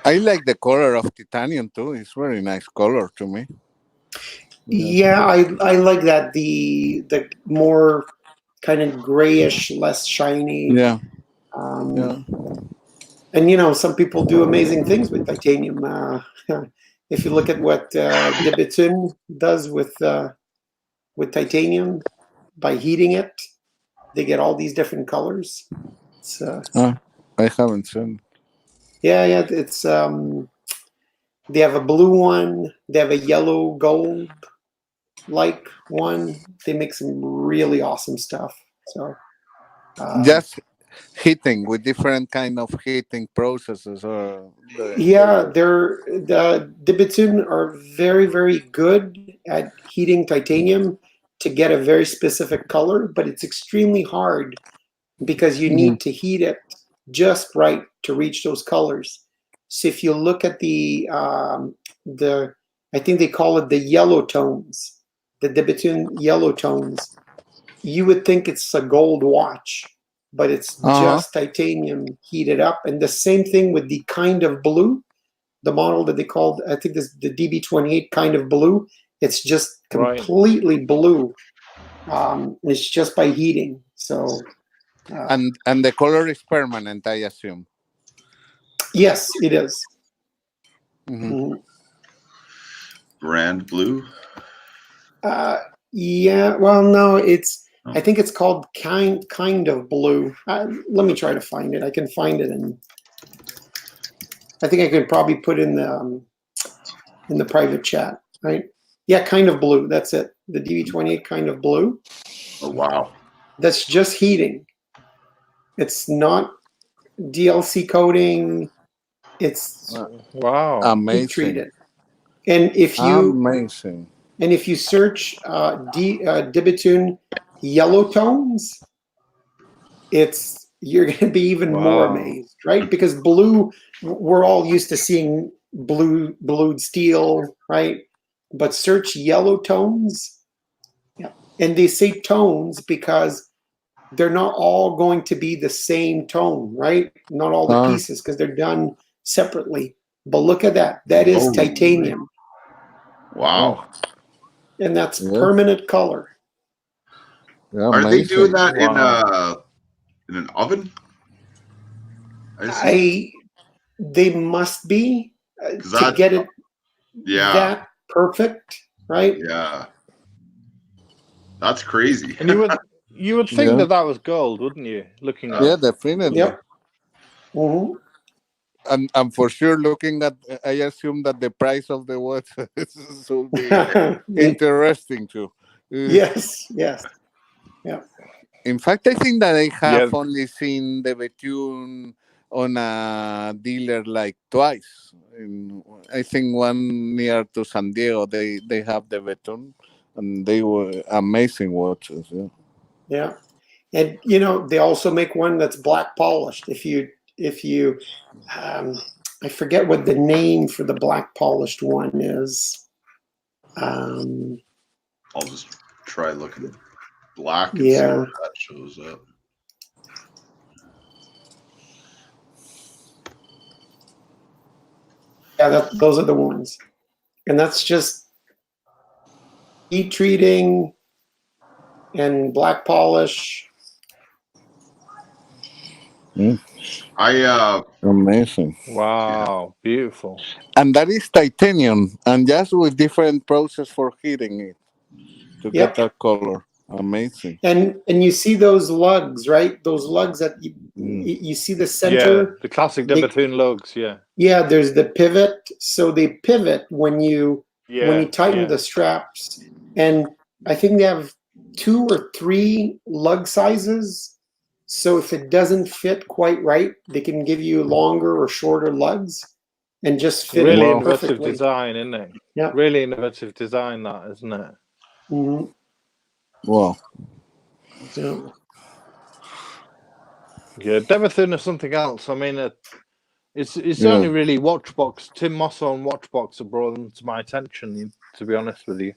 I like the color of titanium too. It's very nice color to me. Yeah, I like that. The more kind of grayish, less shiny. Yeah. And some people do amazing things with titanium. If you look at what De Bethune does with titanium, by heating it, they get all these different colors. It's, I haven't seen. yeah, it's they have a blue one, they have a yellow gold like one. They make some really awesome stuff. So just heating with different kind of heating processes, or the De Bethune are very, very good at heating titanium to get a very specific color, but it's extremely hard because you need to heat it just right to reach those colors. So if you look at the I think they call it the yellow tones, the De Bethune yellow tones, you would think it's a gold watch, but it's just titanium heated up. And the same thing with the kind of blue. the model that they called, I think this the DB28 kind of blue. It's just Right. completely blue. It's just by heating. So, And the color is permanent, I assume. yes, it is. Mhm. Mhm. Brand blue. Yeah. Well, no, I think it's called kind of blue. Let me try to find it. I can find it, and I think I could probably put in the private chat. Right? Yeah, kind of blue. That's it. The DB28 kind of blue. Oh wow. That's just heating. It's not DLC coating. It's Wow. heat Amazing. treated. And if you search Dibitune yellow tones, you're going to be even more Wow. amazed, right? Because blue, we're all used to seeing blued steel, right? But search yellow tones, yeah. And they say tones because they're not all going to be the same tone, right? Not all the pieces, because they're done separately. But look at that. That is Holy. titanium. Wow. And that's Yeah. permanent color. Yeah, Are they doing amazing. that in an oven? I assume? They must be to that- get it Yeah. that perfect, right? Yeah. That's crazy. And you would think Yeah. that was gold, wouldn't you? Looking at Yeah, definitely. Yep. hmm And for sure, looking at, I assume that the price of the watch will be interesting too. Yes. In fact, I think that I have Yeah. only seen the Betune on a dealer like twice. I think one near to San Diego, they have the Betune, and they were amazing watches. Yeah. Yeah. And they also make one that's black polished. If you I forget what the name for the black polished one is. I'll just try looking at black and see Yeah. if that shows up. Yeah, those are the ones. And that's just heat treating and black polish. Amazing. wow, beautiful. And that is titanium, and just with different process for heating it to Yep. get that color. Amazing. And you see those lugs, right? Those lugs that you see the center. Yeah, the classic Debatoon lugs. Yeah. Yeah, there's the pivot. So they pivot when you tighten the straps. And I think they have 2 or 3 lug sizes. So if it doesn't fit quite right, they can give you longer or shorter lugs and just fit really it innovative perfectly. design, isn't it? Yeah. Really innovative design, that, isn't it? Mm-hmm. Wow. So, Yeah, Debatoon is something else. I mean, it's only really Watchbox, Tim Mosso and Watchbox have brought them to my attention, to be honest with you.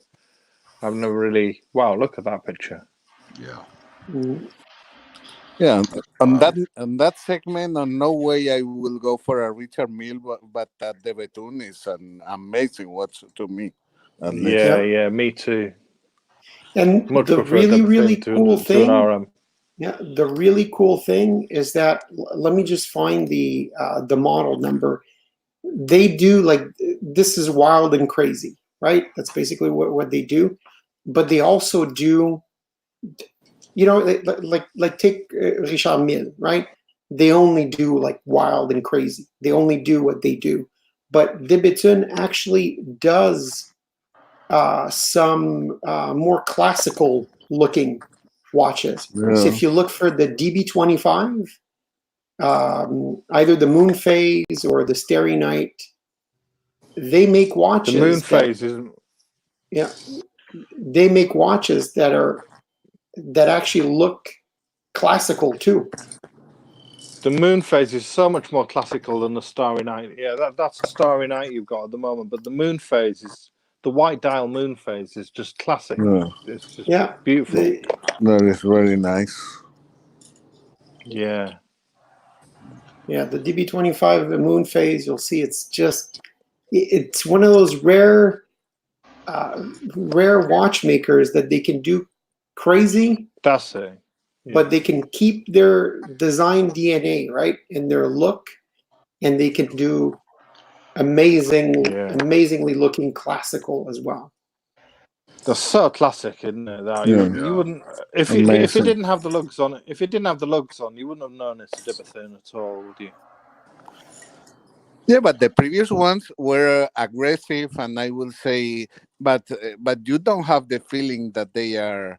I've never really... Wow, look at that picture. Yeah. mm-hmm. Yeah, on that segment, on no way I will go for a Richard Mille, but that the Betune is an amazing watch to me. At least. Yeah, me too. And Much the prefer really, Debatoon really to cool an thing, RM. yeah, the really cool thing is that, let me just find the model number. They do, like, this is wild and crazy, right? That's basically what they do. But they also do, like take Richard Mille, right? They only do like wild and crazy. They only do what they do. But Debatoon actually does some more classical looking watches. Yeah. So if you look for the DB25, either the Moon Phase or the Starry Night, they make watches. The Moon Phase isn't... Yeah, they make watches that actually look classical too. The Moon Phase is so much more classical than the Starry Night. Yeah, that's the Starry Night you've got at the moment. But the Moon Phase is... The white dial Moon Phase is just classic. Yeah. It's just beautiful. That is very nice. Yeah. Yeah, the DB25, the Moon Phase, you'll see it's just it's one of those rare watchmakers that they can do crazy, That's it. Yeah. but they can keep their design DNA, right, and their look, and they can do amazingly looking classical as well. That's so classic, isn't it? That Yeah. you wouldn't if it Amazing. didn't have the lugs on it. If it didn't have the lugs on, you wouldn't have known it's a Debethune at all, would you? Yeah, but the previous ones were aggressive, and I will say, but you don't have the feeling that they are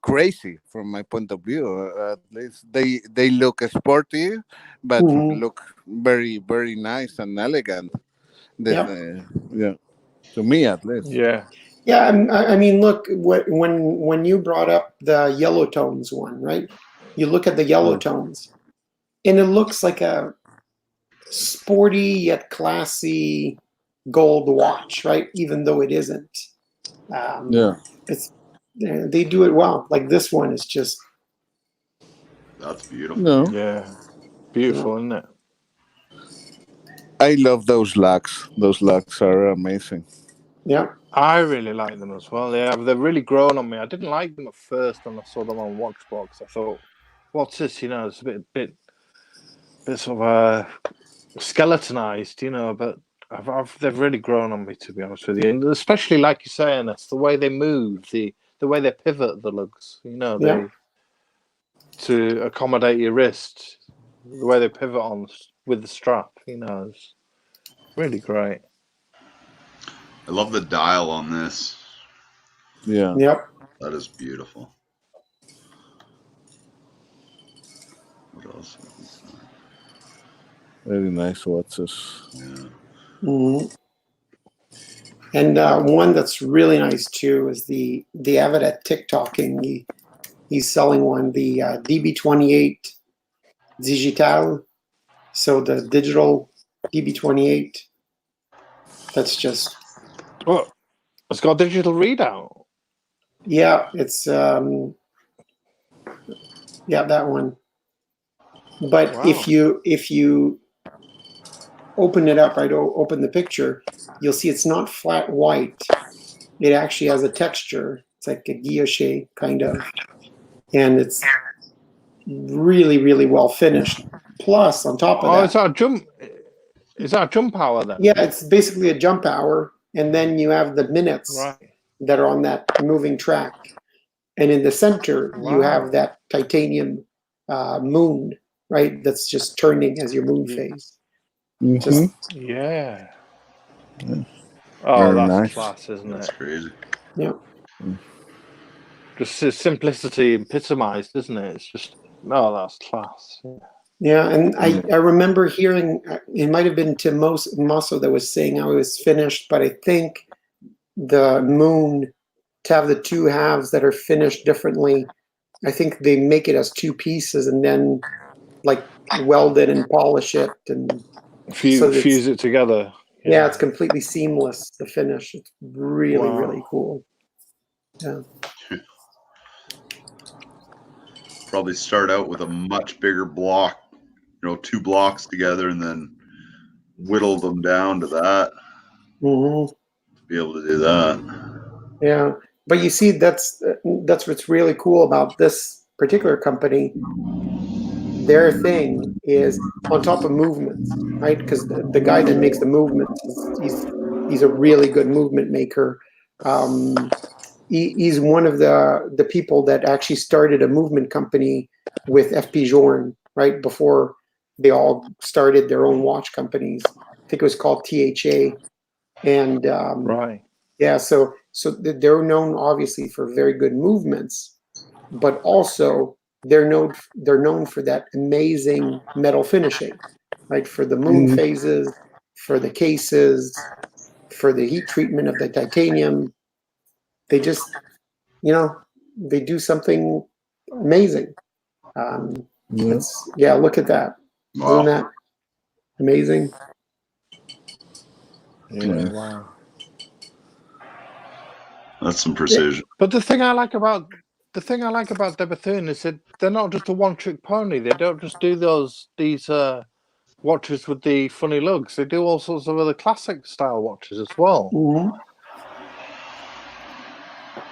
crazy from my point of view. At least they look sporty, but Mhm. look very very nice and elegant. Yep. Yeah, to me at least. Yeah. Yeah, I mean, look, when you brought up the yellow tones one, right? You look at the yellow tones, and it looks like a sporty yet classy gold watch, right? Even though it isn't. Yeah. It's they do it well. Like this one is just That's beautiful. No, Yeah. Beautiful, isn't it? I love those locks. Those locks are amazing. yeah. I really like them as well. They've really grown on me. I didn't like them at first when I saw them on Watchbox. I thought, what's this? You know, it's a bit sort of skeletonized, you know, but they've really grown on me, to be honest with you. And especially, like you say, Ernest, the way they move, the way they pivot the lugs, you know, Yeah. to accommodate your wrist, the way they pivot on with the strap, you know, it's really great. I love the dial on this. Yeah. Yep. That is beautiful. What else? Very nice watches. Yeah. Mhm. And one that's really nice too is the Avid at TikToking. He's selling one, the DB28 Digital. So the digital DB28. That's just Oh, it's got a digital readout. yeah. It's yeah, that one. But Wow. if you open it up, right, open the picture, you'll see it's not flat white. It actually has a texture. It's like a guilloche kind of, and it's really, really well finished. Plus, on top of Oh, that, is that a jump? Is that a jump hour then? yeah, it's basically a jump hour, and then you have the minutes Right. that are on that moving track, and in the center you Wow. have that titanium moon, right? That's just turning as your moon Yeah. phase. Mhm. Just Yeah. Yeah. Oh, Very that's nice. class, isn't That's it? crazy. yeah. Just simplicity epitomized, isn't it? It's just that's class. Yeah, and I remember hearing, it might have been Tim Mosso that was saying how it was finished, but I think the moon, to have the two halves that are finished differently, I think they make it as two pieces and then like weld it and polish it. And so it's- Fuse it together. yeah, it's completely seamless, the finish. It's really, Wow. really cool. Yeah. Probably start out with a much bigger block, 2 blocks together, and then whittle them down to that. Mhm. To be able to do that. Yeah, but you see, that's what's really cool about this particular company. Their thing is on top of movements, right? Because the guy that makes the movements, he's a really good movement maker. He's one of the people that actually started a movement company with FP Journe, right before they all started their own watch companies. I think it was called THA, and Right. yeah, so they're known obviously for very good movements, but also they're known for that amazing metal finishing, right? For the moon phases, for the cases, for the heat treatment of the titanium. They just, they do something amazing. Look at that. Wow. Isn't that amazing? Yeah. Wow. That's some precision. But the thing I like about Debethune is that they're not just a one-trick pony. They don't just do these watches with the funny lugs. They do all sorts of other classic style watches as well. Mhm.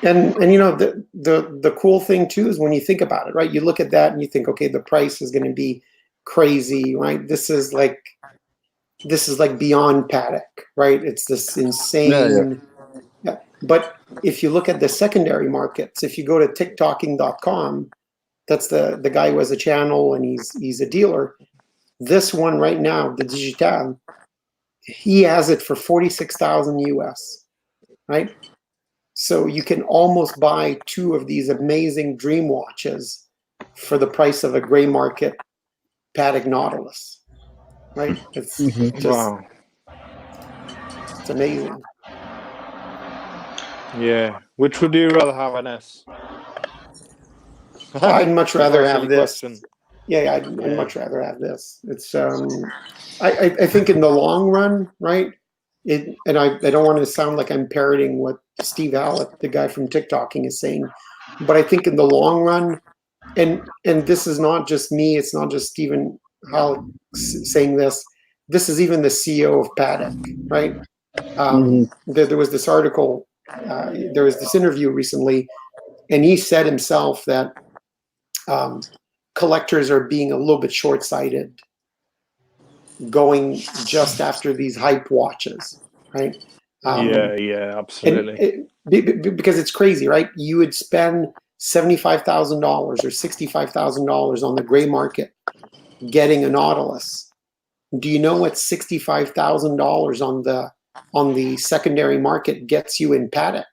And you know the cool thing too is when you think about it, right? You look at that and you think, okay, the price is going to be crazy, right? This is like beyond Patek, right? It's this insane. Yeah. But if you look at the secondary markets, if you go to TikToking.com, that's the guy who has a channel and he's a dealer. This one right now, the Digital, he has it for 46,000 US, right? So you can almost buy two of these amazing dream watches for the price of a gray market Patek Nautilus, right? It's just Wow. it's amazing. Yeah. Which would you rather have, NS? I'd much rather That's a have silly this. question. Yeah, I'd Yeah. much rather have this. It's I think in the long run, right? And I don't want to sound like I'm parroting what Steve Hallett, the guy from TikToking, is saying, but I think in the long run, and this is not just me, it's not just Stephen Hallett saying this. This is even the CEO of Patek, right? There was this article, there was this interview recently, and he said himself that collectors are being a little bit short-sighted, going just after these hype watches, right? Yeah, absolutely. Because it's crazy, right? You would spend $75,000 or $65,000 on the gray market getting a Nautilus. Do you know what $65,000 on the secondary market gets you in Patek?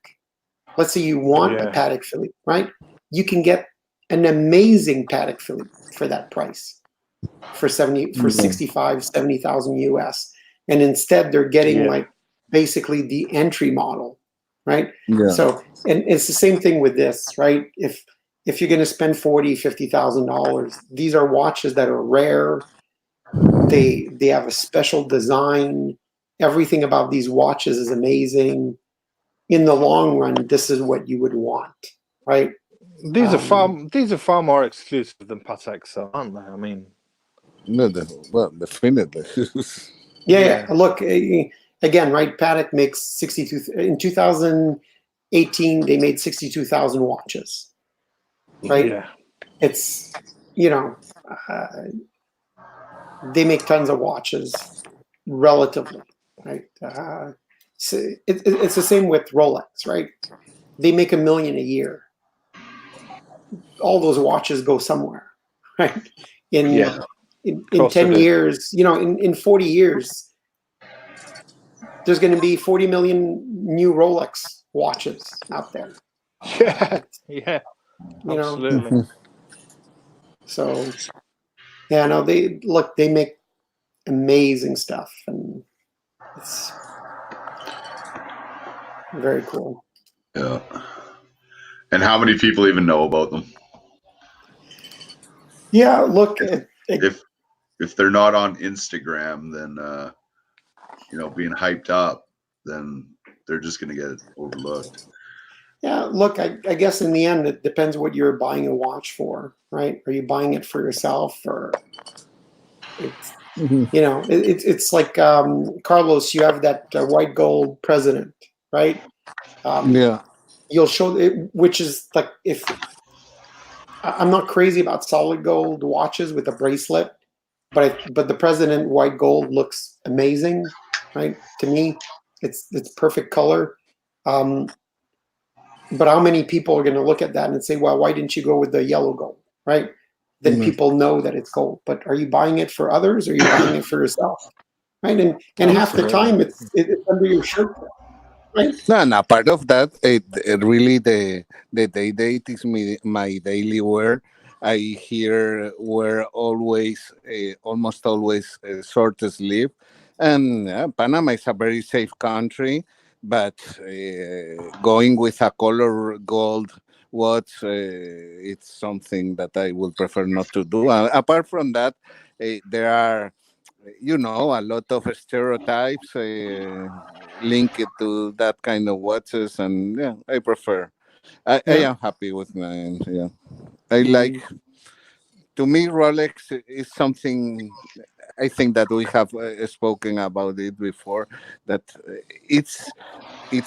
Let's say you want a Patek Philippe, right? You can get an amazing Patek Philippe for that price, for 65, 70,000 US. And instead they're getting like basically the entry model, right? Yeah. So, and it's the same thing with this, right? If you're going to spend $50,000, these are watches that are rare. They have a special design. Everything about these watches is amazing. In the long run, this is what you would want, right? These are far more exclusive than Patek, so aren't they? I mean, No, well, definitely. Yeah. Look, again, right? Patek makes 62 in 2018. They made 62,000 watches, right? Yeah. It's they make tons of watches, relatively, right? So it's the same with Rolex, right? They make 1 million a year. All those watches go somewhere, right? In 10 years, in 40 years, there's going to be 40 million new Rolex watches out there. Yeah, You know, absolutely. so yeah, no, they make amazing stuff, and it's very cool. Yeah. And how many people even know about them? Yeah, look, if they're not on Instagram, then being hyped up, then they're just going to get overlooked. Yeah, look, I guess in the end, it depends what you're buying a watch for, right? Are you buying it for yourself, or it's it's like Carlos, you have that white gold president, right? Yeah. You'll show it, which is like, if I'm not crazy about solid gold watches with a bracelet, but the president white gold looks amazing, right? To me, it's perfect color. But how many people are going to look at that and say, well, why didn't you go with the yellow gold, right? Then people know that it's gold. But are you buying it for others, or are you buying it for yourself, right? And half the time it's under your shirt, right? No, part of that, it really the day date is my daily wear. I here wear always, almost always, short sleeve, and Panama is a very safe country. But going with a color gold watch, it's something that I would prefer not to do. Apart from that, there are, a lot of stereotypes linked to that kind of watches, and yeah, I prefer. I am happy with mine. Yeah, I like. To me, Rolex is something. I think that we have spoken about it before. That it's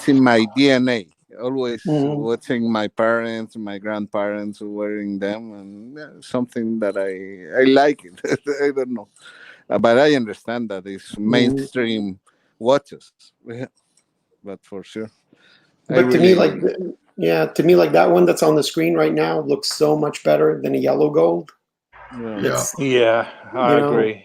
in my DNA. Always Mhm. watching my parents, my grandparents wearing them, and something that I like it. I don't know, but I understand that it's mainstream watches. Yeah, but for sure, I But to me, like, really. yeah, to me, like that one that's on the screen right now looks so much better than a yellow gold. Yeah. Yeah. It's, Yeah, I you know, agree.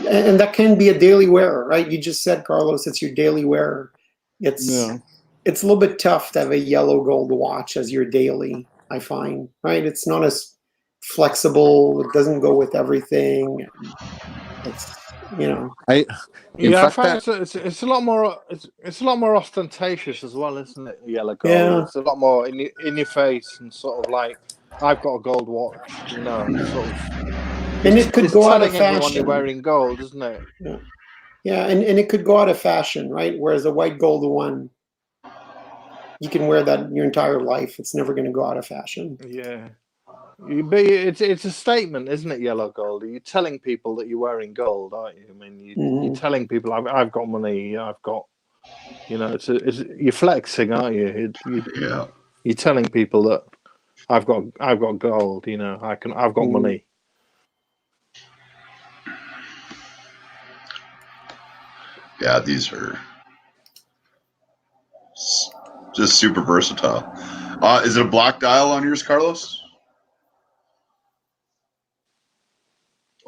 and that can be a daily wearer, right? You just said, Carlos, it's your daily wearer. It's Yeah. it's a little bit tough to have a yellow gold watch as your daily. I find, right? It's not as flexible. It doesn't go with everything. It's I in Yeah, I fact, find it's a lot more it's a lot more ostentatious as well, isn't it? Yellow gold. yeah, It's a lot more in your face and sort of like I've got a gold watch. You know, sort of. and it could It's go out of telling everyone you're fashion. wearing gold, isn't it? Yeah, yeah, and it could go out of fashion, right? Whereas a white gold one, you can wear that your entire life. It's never going to go out of fashion. Yeah. But it's a statement, isn't it? Yellow gold. You're telling people that you're wearing gold, aren't you? I mean, you're Mhm. telling people I've got money. I've got, it's you're flexing, aren't you? Yeah. You're telling people that I've got gold. You know, I've got Mhm. money. Yeah, these are just super versatile. Is it a black dial on yours, Carlos?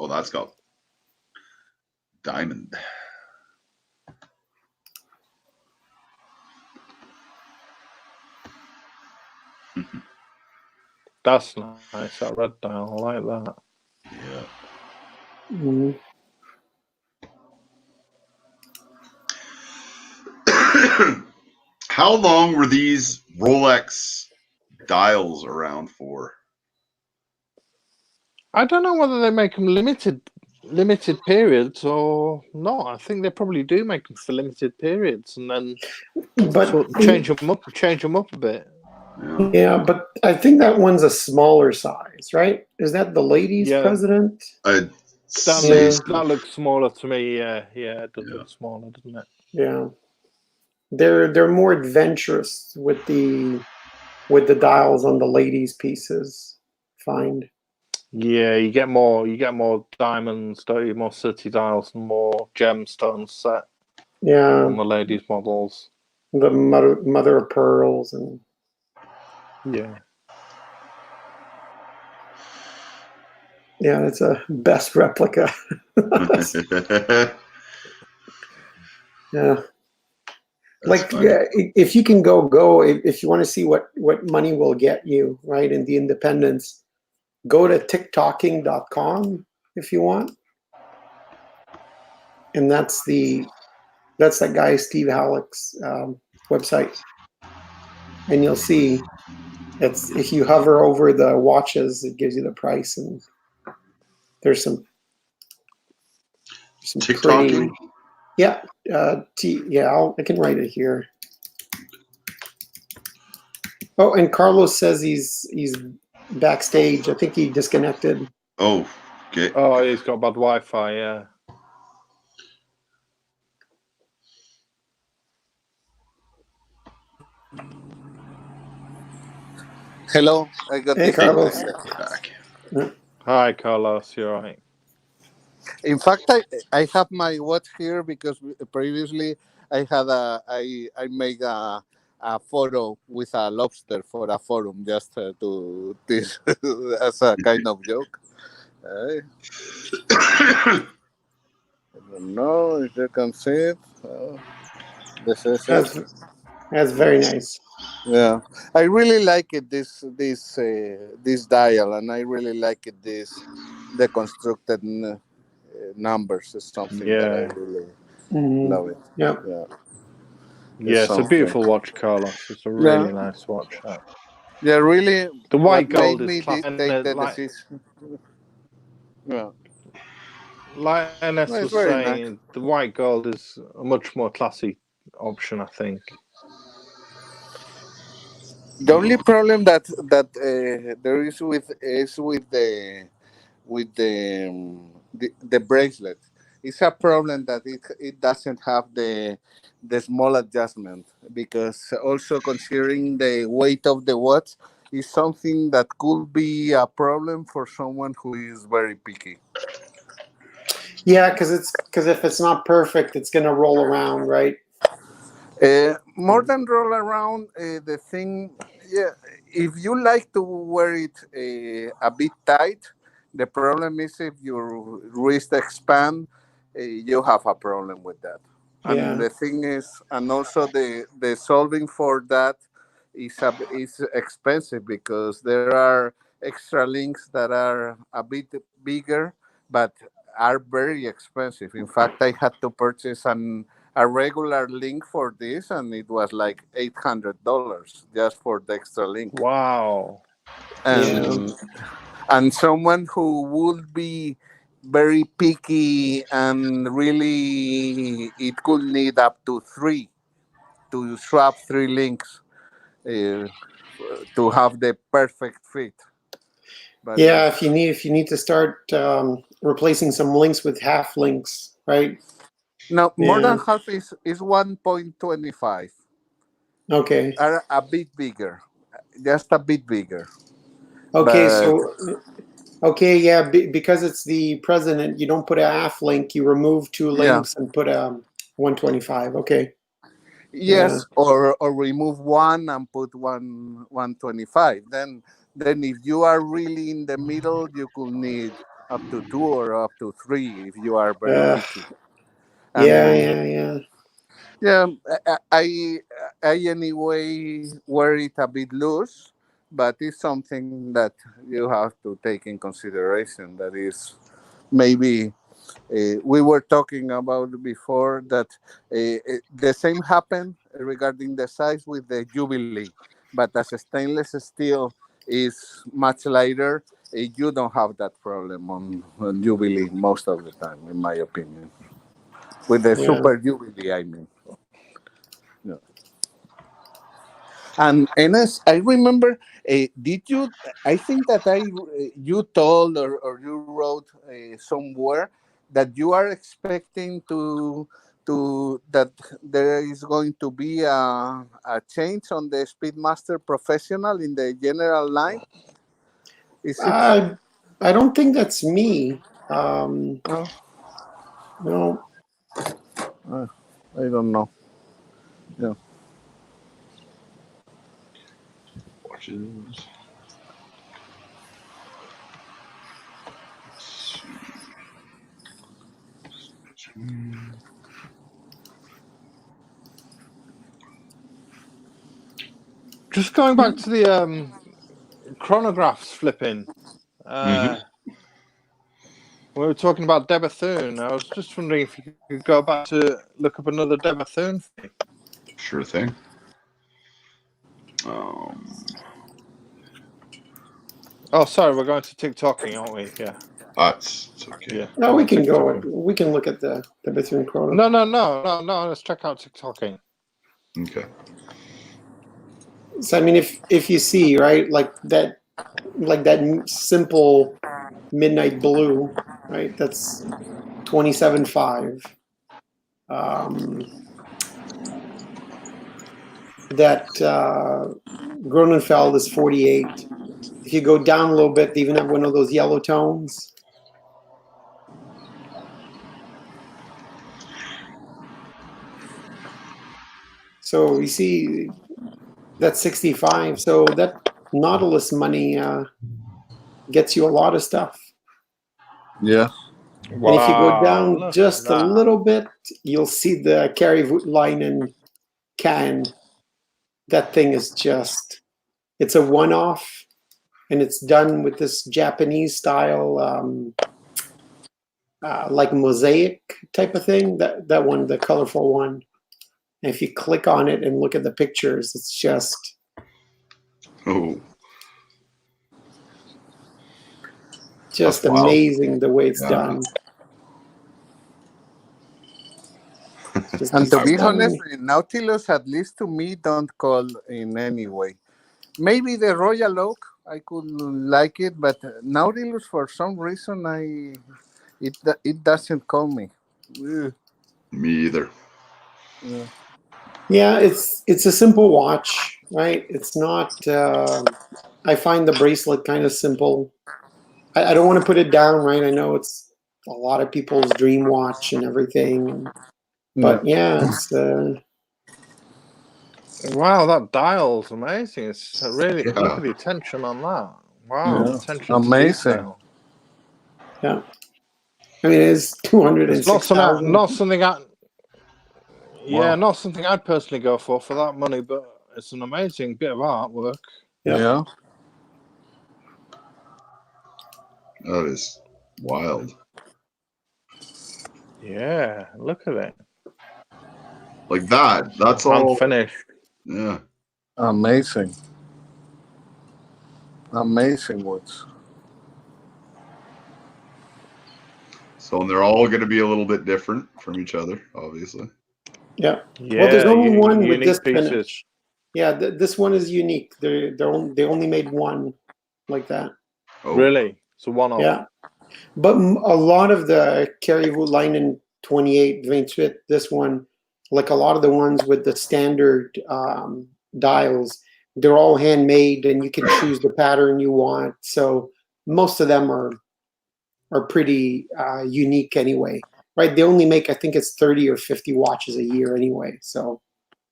Oh, that's got diamond. That's nice. That red dial, I like that. Yeah. Mhm. How long were these Rolex dials around for? I don't know whether they make them limited periods or not. I think they probably do make them for limited periods and then But sort of change them up a bit. Yeah. yeah, but I think that one's a smaller size, right? Is that the ladies' Yeah, president? I'd that say Yeah. looks so. that looks smaller to me. Yeah, it does Yeah. look smaller, doesn't it? Yeah, they're more adventurous with the dials on the ladies' pieces. Find Yeah, you get more diamonds, don't you? More city dials and more gemstones set yeah, on the ladies' models. the mother of pearls and Yeah. yeah, it's a best replica. Yeah. That's Like funny. if you can go if you want to see what money will get you, right, in the independence, go to ticktalking.com if you want, and that's that guy Steve Halleck's website, and you'll see it's if you hover over the watches, it gives you the price, and there's some pretty TikToking? yeah I can write it here. Oh, and Carlos says he's backstage. I think he disconnected. Oh, okay. Oh, he's got bad Wi-Fi. Yeah. hello. I got Hey, Carlos. disconnected. Back. Hi, Carlos. You're right. In fact, I have my watch here because previously I made a photo with a lobster for a forum just to this as a kind of joke. I don't know if you can see it. This is it. That's very nice. Yeah, I really like it. This dial, and I really like it. This deconstructed numbers is something that I Yeah. really Mhm. love it. Yeah. Yeah, it's Yeah, it's a something. beautiful watch, Carlos. It's a Yeah, really nice watch. yeah. Really, The what white made gold is me take the like decision. Yeah, Ines well, it's was very nice. saying. The white gold is a much more classy option, I think. The only problem that there is with the bracelet. It's a problem that it doesn't have the small adjustment, because also considering the weight of the watch is something that could be a problem for someone who is very picky. Yeah, because if it's not perfect, it's gonna roll around, right? More than roll around, the thing, yeah, if you like to wear it a bit tight, the problem is if your wrist expand, you have a problem with that. And Yeah. the thing is, and also the solving for that is expensive, because there are extra links that are a bit bigger, but are very expensive. In fact, I had to purchase a regular link for this, and it was like $800 just for the extra link. Wow. Yeah. And someone who would be very picky and really it could need up to three to swap three links to have the perfect fit. But Yeah, if you need to start replacing some links with half links, right? no, more Yeah. than half is 1.25, Okay. are a bit bigger, just a bit bigger. Okay. But Okay, yeah, because it's the president, you don't put a half link. You remove two yeah, links and put 125. Okay. Yeah. yes, or remove one and put 125. Then if you are really in the middle, you could need up to two or up to three if you are very Uh, picky. yeah, And yeah, yeah. yeah, I anyway wear it a bit loose, but it's something that you have to take in consideration. That is maybe we were talking about before that the same happened regarding the size with the Jubilee, but as a stainless steel is much lighter, you don't have that problem on Jubilee most of the time, in my opinion. With the Yeah. Super Jubilee, I mean. Yeah. And Enes, I remember, did you? I think that you told or you wrote somewhere that you are expecting to that there is going to be a change on the Speedmaster Professional in the general line. Is it? I don't think that's me. Oh, No. I don't know. Yeah. Watches. Just going back to the chronographs flipping. We were talking about Debathune. I was just wondering if you could go back to look up another Debathune thing. Sure thing. Oh, sorry, we're going to TikToking, aren't we? Yeah. It's okay. Yeah. No, we can go. TikToking. We can look at the Bethune Chrono. No. Let's check out TikToking. Okay. So I mean, if you see, right, like that simple midnight blue, right? That's 27.5. That Gronenfeld is 48. If you go down a little bit, they even have one of those yellow tones. So you see, that's 65. So that Nautilus money gets you a lot of stuff. Yeah. Wow, and if you go down look just at a that. little bit, you'll see the Kari Voutilainen can. That thing is just, it's a one-off, and it's done with this Japanese style, like mosaic type of thing. That one, the colorful one. And if you click on it and look at the pictures, it's just amazing the way it's done. And to be honest, Nautilus, at least to me, don't call in any way. Maybe the Royal Oak, I could like it, but Nautilus, for some reason, It doesn't call me. Ugh. Me either. Yeah. Yeah, it's a simple watch, right? It's not. I find the bracelet kind of simple. I don't want to put it down, right? I know it's a lot of people's dream watch and everything, but yeah, it's. Wow, that dial's amazing. It's really Yeah. look at the attention on that. Wow, Yeah. attention Amazing. to detail. Yeah, I mean, it's It's not something, 206,000. not something I. Yeah, Wow. not something I'd personally go for that money, but it's an amazing bit of artwork. Yeah. Yeah. That is wild. Yeah, look at it. Like that. That's Hand all. finished. Yeah. Amazing. Amazing woods. So they're all going to be a little bit different from each other, obviously. Yeah. Yeah, Well, there's only one with unique this pieces. finish. Yeah, this one is unique. They only made one like that. Oh, Really? So one off. Yeah, but a lot of the Carry Linen 28, 28, this one, like a lot of the ones with the standard dials, they're all handmade, and you can choose the pattern you want. So most of them are pretty unique anyway, right? They only make, I think it's 30 or 50 watches a year anyway. So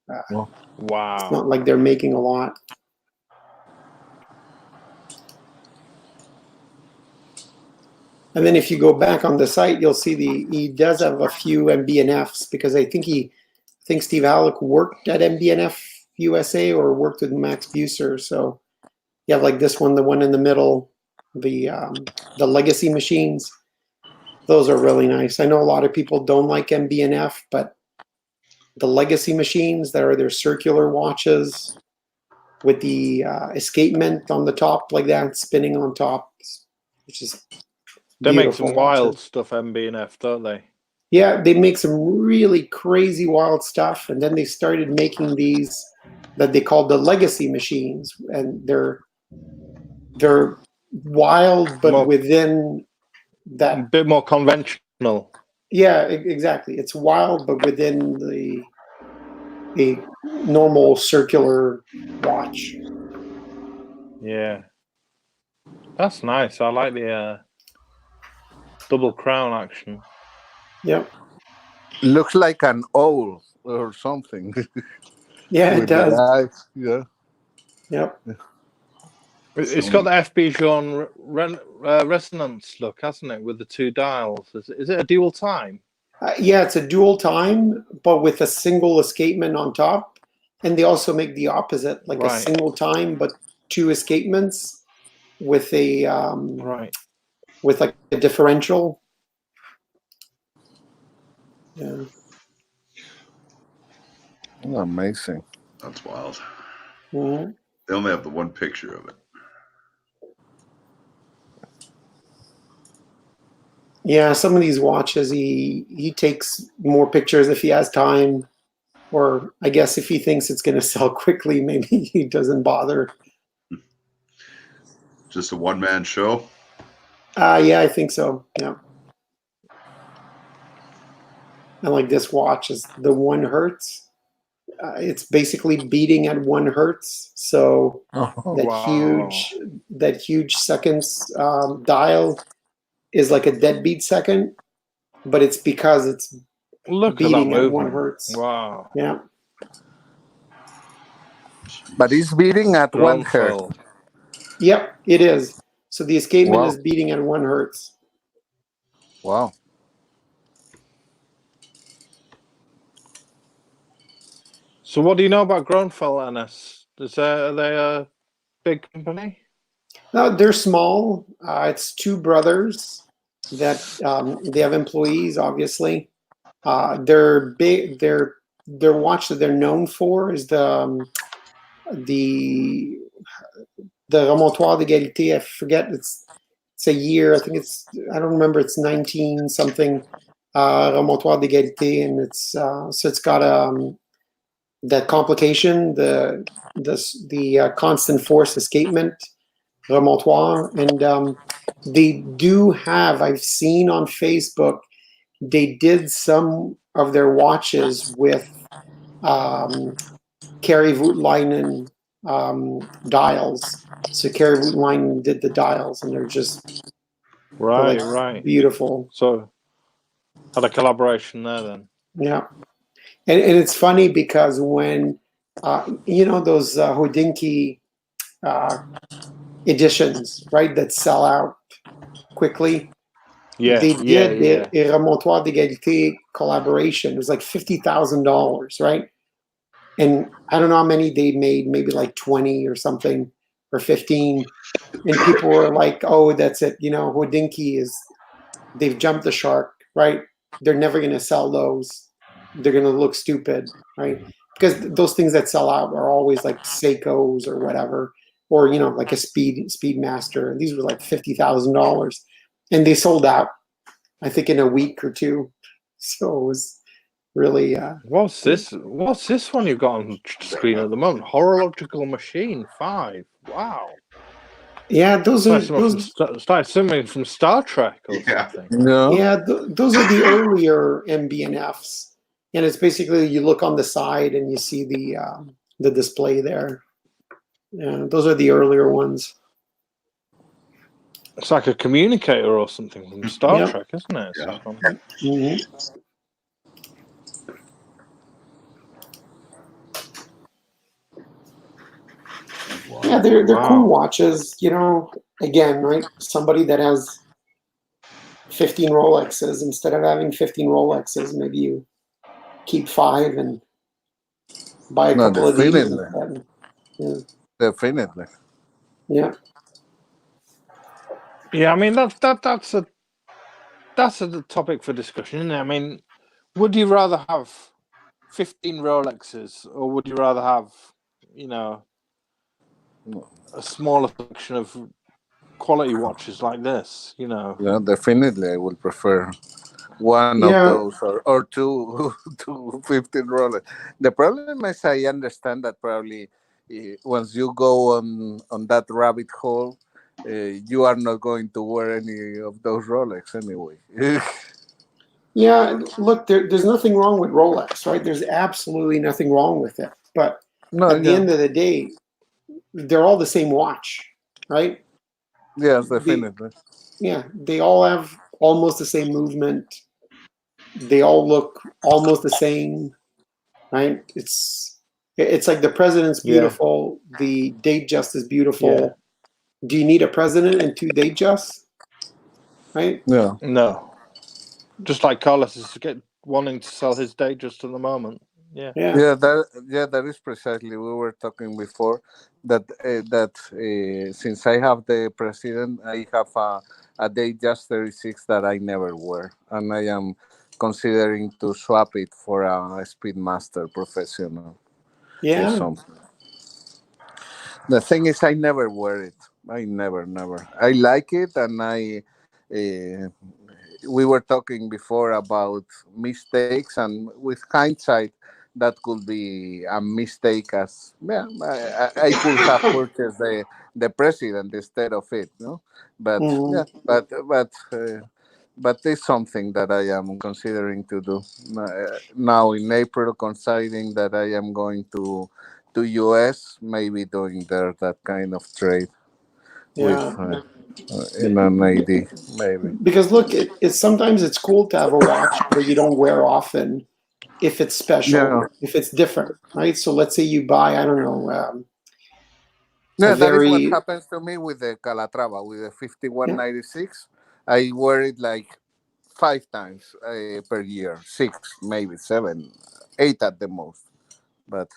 it's Wow. not like they're making a lot. And then if you go back on the site, you'll see he does have a few MB&Fs, because I think Steve Halleck worked at MB&F USA or worked with Max Buser. So you have like this one, the one in the middle, the legacy machines. Those are really nice. I know a lot of people don't like MB&F, but the legacy machines that are their circular watches with the escapement on the top like that, spinning on top, which is They make beautiful some wild watches. stuff, MB&F, don't they? Yeah, they make some really crazy wild stuff, and then they started making these that they call the legacy machines, and they're wild, but More- within A that. bit more conventional. Yeah, exactly. It's wild, but within a normal circular watch. Yeah. That's nice. I like the double crown action. Yep. Looks like an owl or something. Yeah, it With the does. eyes. Yeah. Yep. It's got the FB Jean resonance look, hasn't it, with the two dials? Is it a dual time? Yeah, it's a dual time, but with a single escapement on top. And they also make the opposite, like a Right. single time, but two escapements with a Right. with like a differential. Yeah. Oh, amazing. that's wild. Mhm. They only have the one picture of it. Yeah, some of these watches, he takes more pictures if he has time, or I guess if he thinks it's going to sell quickly, maybe he doesn't bother. Just a one-man show. Yeah, I think so. Yeah. And like this watch is the 1 hertz. It's basically beating at 1 hertz. So Oh, that huge seconds dial is like a deadbeat second, but it's because it's Look at that beating at 1 movement. hertz. Wow. Yeah. but it's beating at 1 hertz. Gronfeld. Yep, it is. So the escapement Wow. is beating at 1 hertz. Wow. So what do you know about Gronfeld, NS? Are they a big company? No, they're small. It's 2 brothers that they have employees, obviously. They're big. Their watch that they're known for is the Remontoir d'Égalité. I forget. It's a year. I think I don't remember. It's 19 something. Remontoir d'Égalité, and it's so it's got that complication, the constant force escapement remontoir, and they do have. I've seen on Facebook they did some of their watches with Carrie Voutilainen dials. So Carrie Voutilainen did the dials, and they're Right, like right. beautiful. So had a collaboration there then. Yeah, and it's funny because when those Hodinkee editions, right, that sell out quickly. Yeah, They yeah, did yeah. the Remontoir d'Égalité collaboration. It was like $50,000, right? And I don't know how many they made, maybe like 20 or something, or 15. And people were like, "Oh, that's it." Hodinkee they've jumped the shark, right? They're never going to sell those. They're going to look stupid, right? Because those things that sell out are always like Seikos or whatever, or like a Speedmaster. These were like $50,000, and they sold out, I think, in a week or two. So it was really. What's this one you've got on screen at the moment? Horological Machine 5. Wow. Yeah, those are Something from Star Trek or Yeah. something. No. Yeah, those are the earlier MB&Fs, and it's basically you look on the side and you see the display there. Yeah, those are the earlier ones. It's like a communicator or something from Star Yep. Trek, isn't it? Yeah. Mhm. Yeah, they're Wow. cool watches. Again, right? Somebody that has 15 Rolexes, instead of having 15 Rolexes, maybe you keep 5 and buy a No, couple of these definitely. instead. Yeah. Definitely. Yeah. Yeah, I mean that's a topic for discussion, isn't it? I mean, would you rather have 15 Rolexes or would you rather have, a smaller selection of quality watches like this? Yeah, definitely. I would prefer one of Yeah. those or two to 15 Rolex. The problem is I understand that probably once you go on that rabbit hole, you are not going to wear any of those Rolex anyway. Yeah, look, there's nothing wrong with Rolex, right? There's absolutely nothing wrong with it. But No, at the yeah. end of the day, they're all the same watch, right? Yes, They, definitely. yeah, they all have almost the same movement. They all look almost the same, right? It's like the president's Yeah. beautiful, the Datejust is beautiful. Yeah. Do you need a president and 2 Datejusts? Right? Yeah. No. Just like Carlos is wanting to sell his Datejust at the moment. Yeah. Yeah, that is precisely. We were talking before that since I have the president, I have a Datejust 36 that I never wear, and I am considering to swap it for a Speedmaster Professional or Yeah. something. The thing is, I never wear it. I never. I like it, and Uh, we were talking before about mistakes, and with hindsight, that could be a mistake. As I could have purchased the president instead of it, no. But Mhm. yeah, but it's something that I am considering to do now in April, considering that I am going to US, maybe doing there that kind of trade with Yeah. in an ID, maybe. Because look, it's sometimes it's cool to have a watch that you don't wear often if it's special, Yeah. if it's different, right? So let's say you buy, I don't know, Yeah, that is what very happens to me with the Calatrava, with the 5196. I wear it like 5 times per year, 6, maybe 7, 8 at the most. But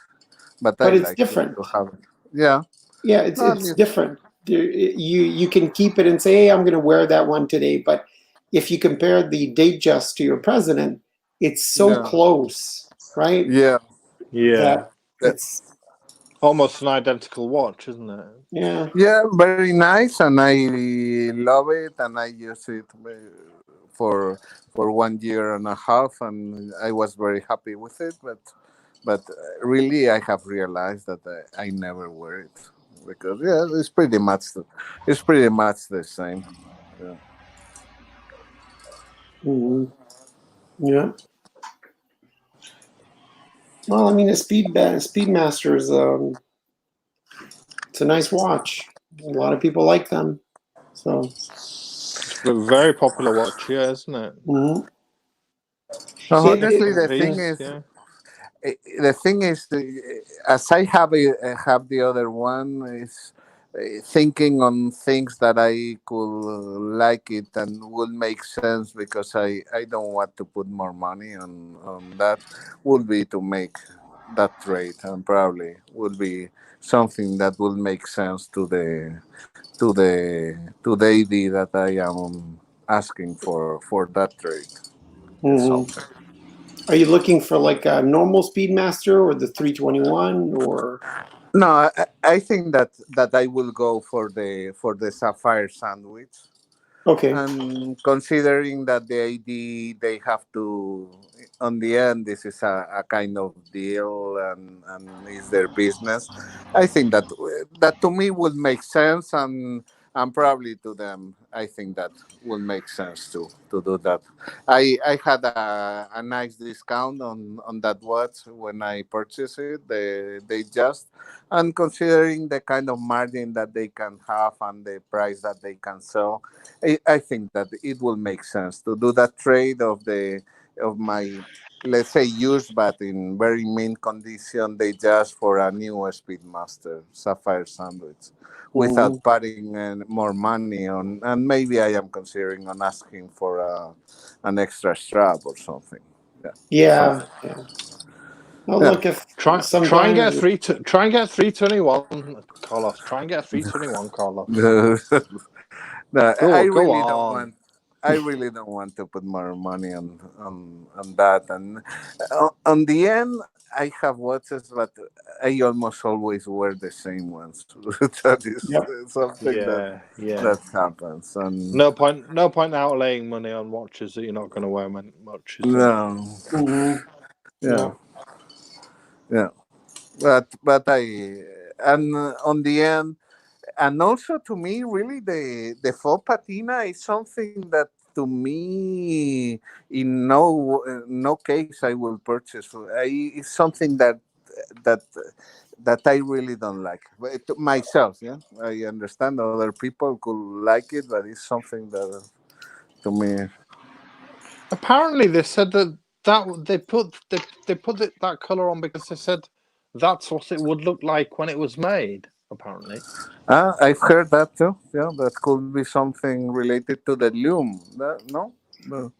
I but it's like different. to have it. Yeah. Yeah, it's No, it's different. You can keep it and say, hey, I'm going to wear that one today. But if you compare the Datejust to your president, it's so Yeah. close, right? Yeah. Yeah. That it's Almost an identical watch, isn't it? yeah. Yeah, very nice, and I love it, and I use it for 1 year and a half, and I was very happy with it. But really, I have realized that I never wear it because it's pretty much the same. Hmm. Yeah. Well, I mean, a Speedmaster is it's a nice watch. A lot of people like them. So. It's a very popular watch, yeah, isn't it? Mhm. No, It, it, honestly, the thing Is, is, yeah. the thing is, as I have the other one is thinking on things that I could like it and would make sense because I don't want to put more money on that. Would be to make that trade and probably would be something that will make sense to the ID that I am asking for that trade. It's Mhm. something. Are you looking for like a normal Speedmaster or the 321 or? No, I think that I will go for the sapphire sandwich. Okay. And considering that the ID they have to, on the end, this is a kind of deal and is their business. I think that to me would make sense, and probably to them, I think that will make sense to do that. I had a nice discount on that watch when I purchased it. They just, and considering the kind of margin that they can have and the price that they can sell, I think that it will make sense to do that trade of my, let's say, used but in very mint condition. They just for a new Speedmaster Sapphire Sandwich Mhm. without putting more money on, and maybe I am considering on asking for an extra strap or something. Yeah, Yeah. something. Yeah. Well, Yeah. look, if Try and get sometimes. 321, Carlos. Try and get 321, Carlos. No, I Go really don't on. want. I really don't want to put more money on that. And on the end, I have watches, but I almost always wear the same ones. That is Yep. something Yeah. that happens. And No point outlaying money on watches that you're not going to wear much, is there? no, Mhm. yeah, Yeah. yeah. But and on the end. And also to me, really, the faux patina is something that to me, in no case I will purchase. It's something that that I really don't like. But myself, yeah, I understand other people could like it, but it's something that to me, Apparently, they said that they put that color on because they said that's what it would look like when it was made. Apparently. I've heard that too. Yeah, that could be something related to the lume. No, no.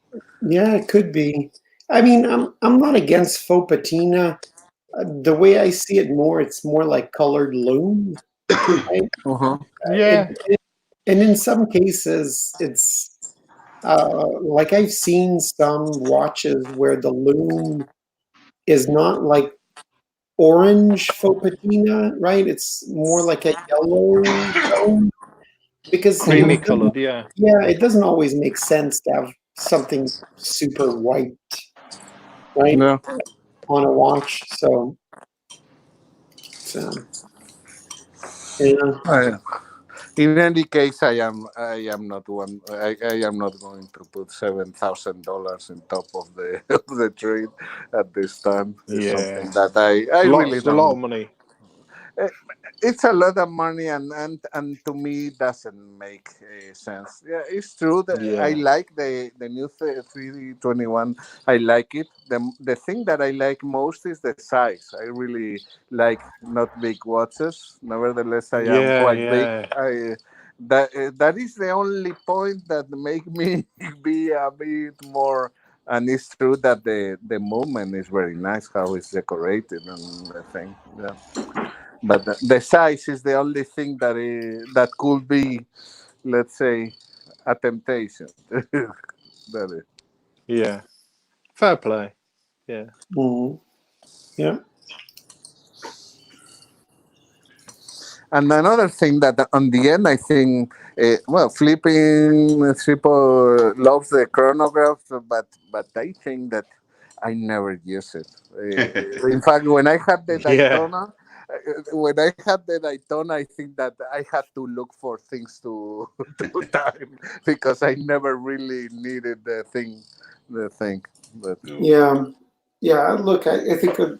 Yeah, it could be. I mean, I'm not against faux patina. The way I see it more, it's more like colored loom. Right? Uh-huh. It, Yeah. and in some cases, it's like I've seen some watches where the loom is not like orange faux patina, right? It's more like a yellow tone because Creamy colored. Yeah. yeah, it doesn't always make sense to have something super white, right, Yeah. on a watch. So yeah. In any case, I am not one. I am not going to put $7,000 on top of the of the trade at this time. It's Yeah. something that I really It's a lot of don't. money. eh, It's a lot of money, and to me it doesn't make sense. Yeah, it's true that I Yeah. like the new 321. I like it. The thing that I like most is the size. I really like not big watches. Nevertheless, I am Yeah. quite big. Yeah. That is the only point that make me be a bit more. And it's true that the movement is very nice, how it's decorated and the thing. Yeah. But the size is the only thing that could be, let's say, a temptation. That is. Yeah. Fair play. Yeah. Mhm. Yeah. And another thing that on the end, I think, well, flipping people loves the chronograph, but I think that I never use it. In fact, when I had the Yeah. Daytona, when I had the Daytona, I think that I had to look for things to to time because I never really needed the thing. But Yeah, yeah. Look, I think a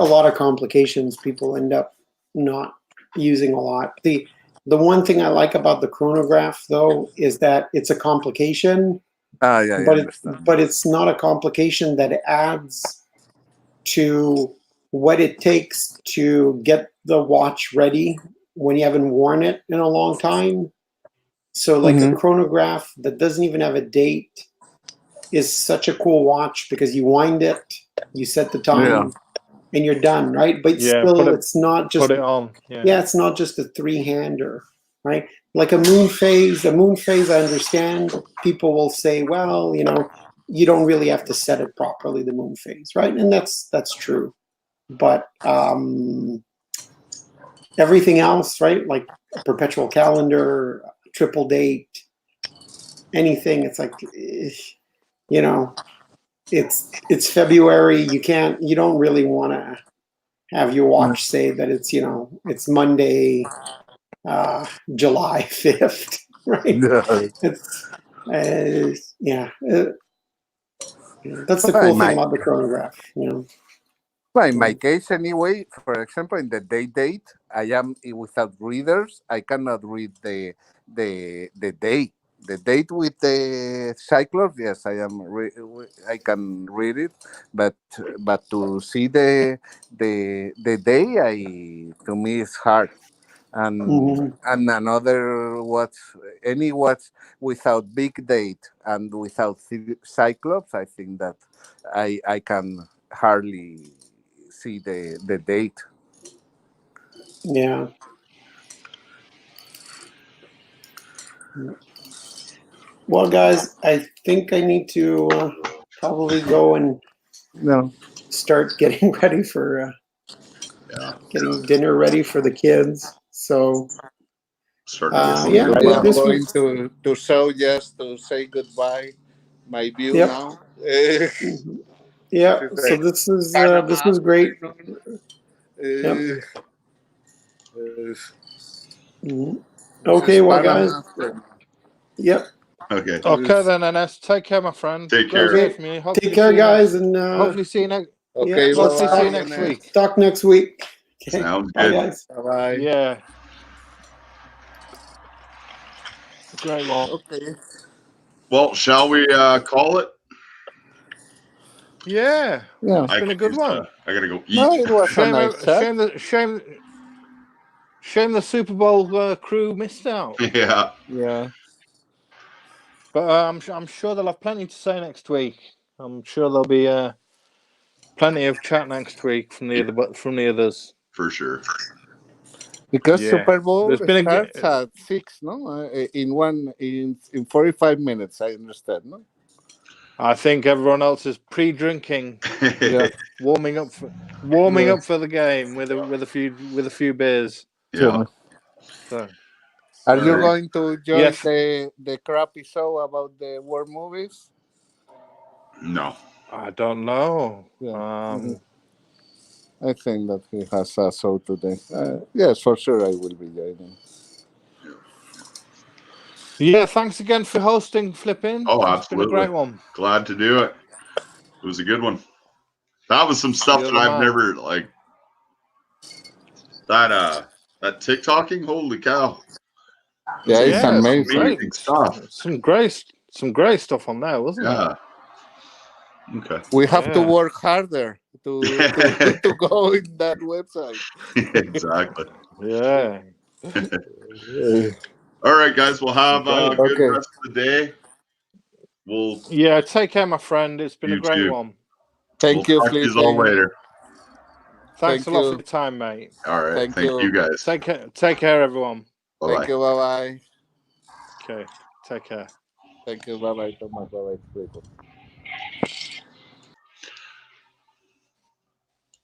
lot of complications people end up not using a lot. The one thing I like about the chronograph though is that it's a complication, yeah, I understand. but it's not a complication that adds to what it takes to get the watch ready when you haven't worn it in a long time. So like a Mhm. chronograph that doesn't even have a date is such a cool watch because you wind it, you set the time, Yeah. and you're done, right? But Yeah, still, it's not just put it on. Yeah. yeah, it's not just a three-hander, right? Like a moon phase, I understand. People will say, well, you don't really have to set it properly, the moon phase, right? And that's true. But everything else, right? Like a perpetual calendar, triple date, anything, it's like, you know, it's February. You don't really want to have your watch say that it's Monday, July 5th, right? Yeah. It's yeah. That's the Well, cool thing about the chronograph, well, in my case, anyway, for example, in the date, I am without readers. I cannot read the date. The date with the Cyclops, yes, I can read it, but to see the day, to me is hard. Mhm. And another watch without big date and without Cyclops, I think that I can hardly see the date. Yeah. Well, guys, I think I need to probably go and No. start getting ready for Yeah. getting dinner ready for the kids. So Starting to get yeah, hungry. I but am this going was to show just to say goodbye. My view yep. now. Mhm. Yeah. So this was great. Yep. Mhm. Okay, well, guys. Yep. Okay. Okay then, NS. Take care, my friend. Take Great to care. hear Okay. from you. Take care, guys, and Hopefully see you next. yeah, Okay, let's Hopefully see you bye next bye. week. talk next week. Okay. Sounds Bye, good. guys. Bye bye. Yeah, great one. Okay. Well, shall we call it? Yeah, Yeah. it's been a good one. I gotta go No, eat. it was a nice chat. Shame the Super Bowl crew missed out. Yeah. Yeah. But I'm sure they'll have plenty to say next week. I'm sure there'll be plenty of chat next week from the others. For sure. Because Yeah. Super Bowl There's been starts at 6, no? In 45 minutes, I understand, no? I think everyone else is pre-drinking, Yeah. warming up for the game with a few beers. Yeah. So Are you Alright. going to join Yes. the crappy show about the war movies? No. I don't know. Yeah. I think that he has a show today. Yes, for sure I will be joining. Yeah, thanks again for hosting, Flipping. Oh, It's been a absolutely. great one. Glad to do it. It was a good one. That was some stuff You're that the I've man. never that TikToking. Holy cow! Yeah, it's Yeah, amazing. stuff. Some great stuff on there, wasn't Yeah. Okay. We have to Yeah. work harder to go in that website. Exactly. there? Yeah. All right, guys. We'll have a good Okay. rest of the day. We'll Yeah, take care, my friend. It's been a You great too. one. Thank we'll you, talk to you all Flipping. later. Thanks Thank a lot you. for your time, mate. All right. Thank Thank you. you guys. Take care, everyone. Bye Thank you. Bye bye. Okay, take care. Thank you. Bye bye, Thomas. Bye bye.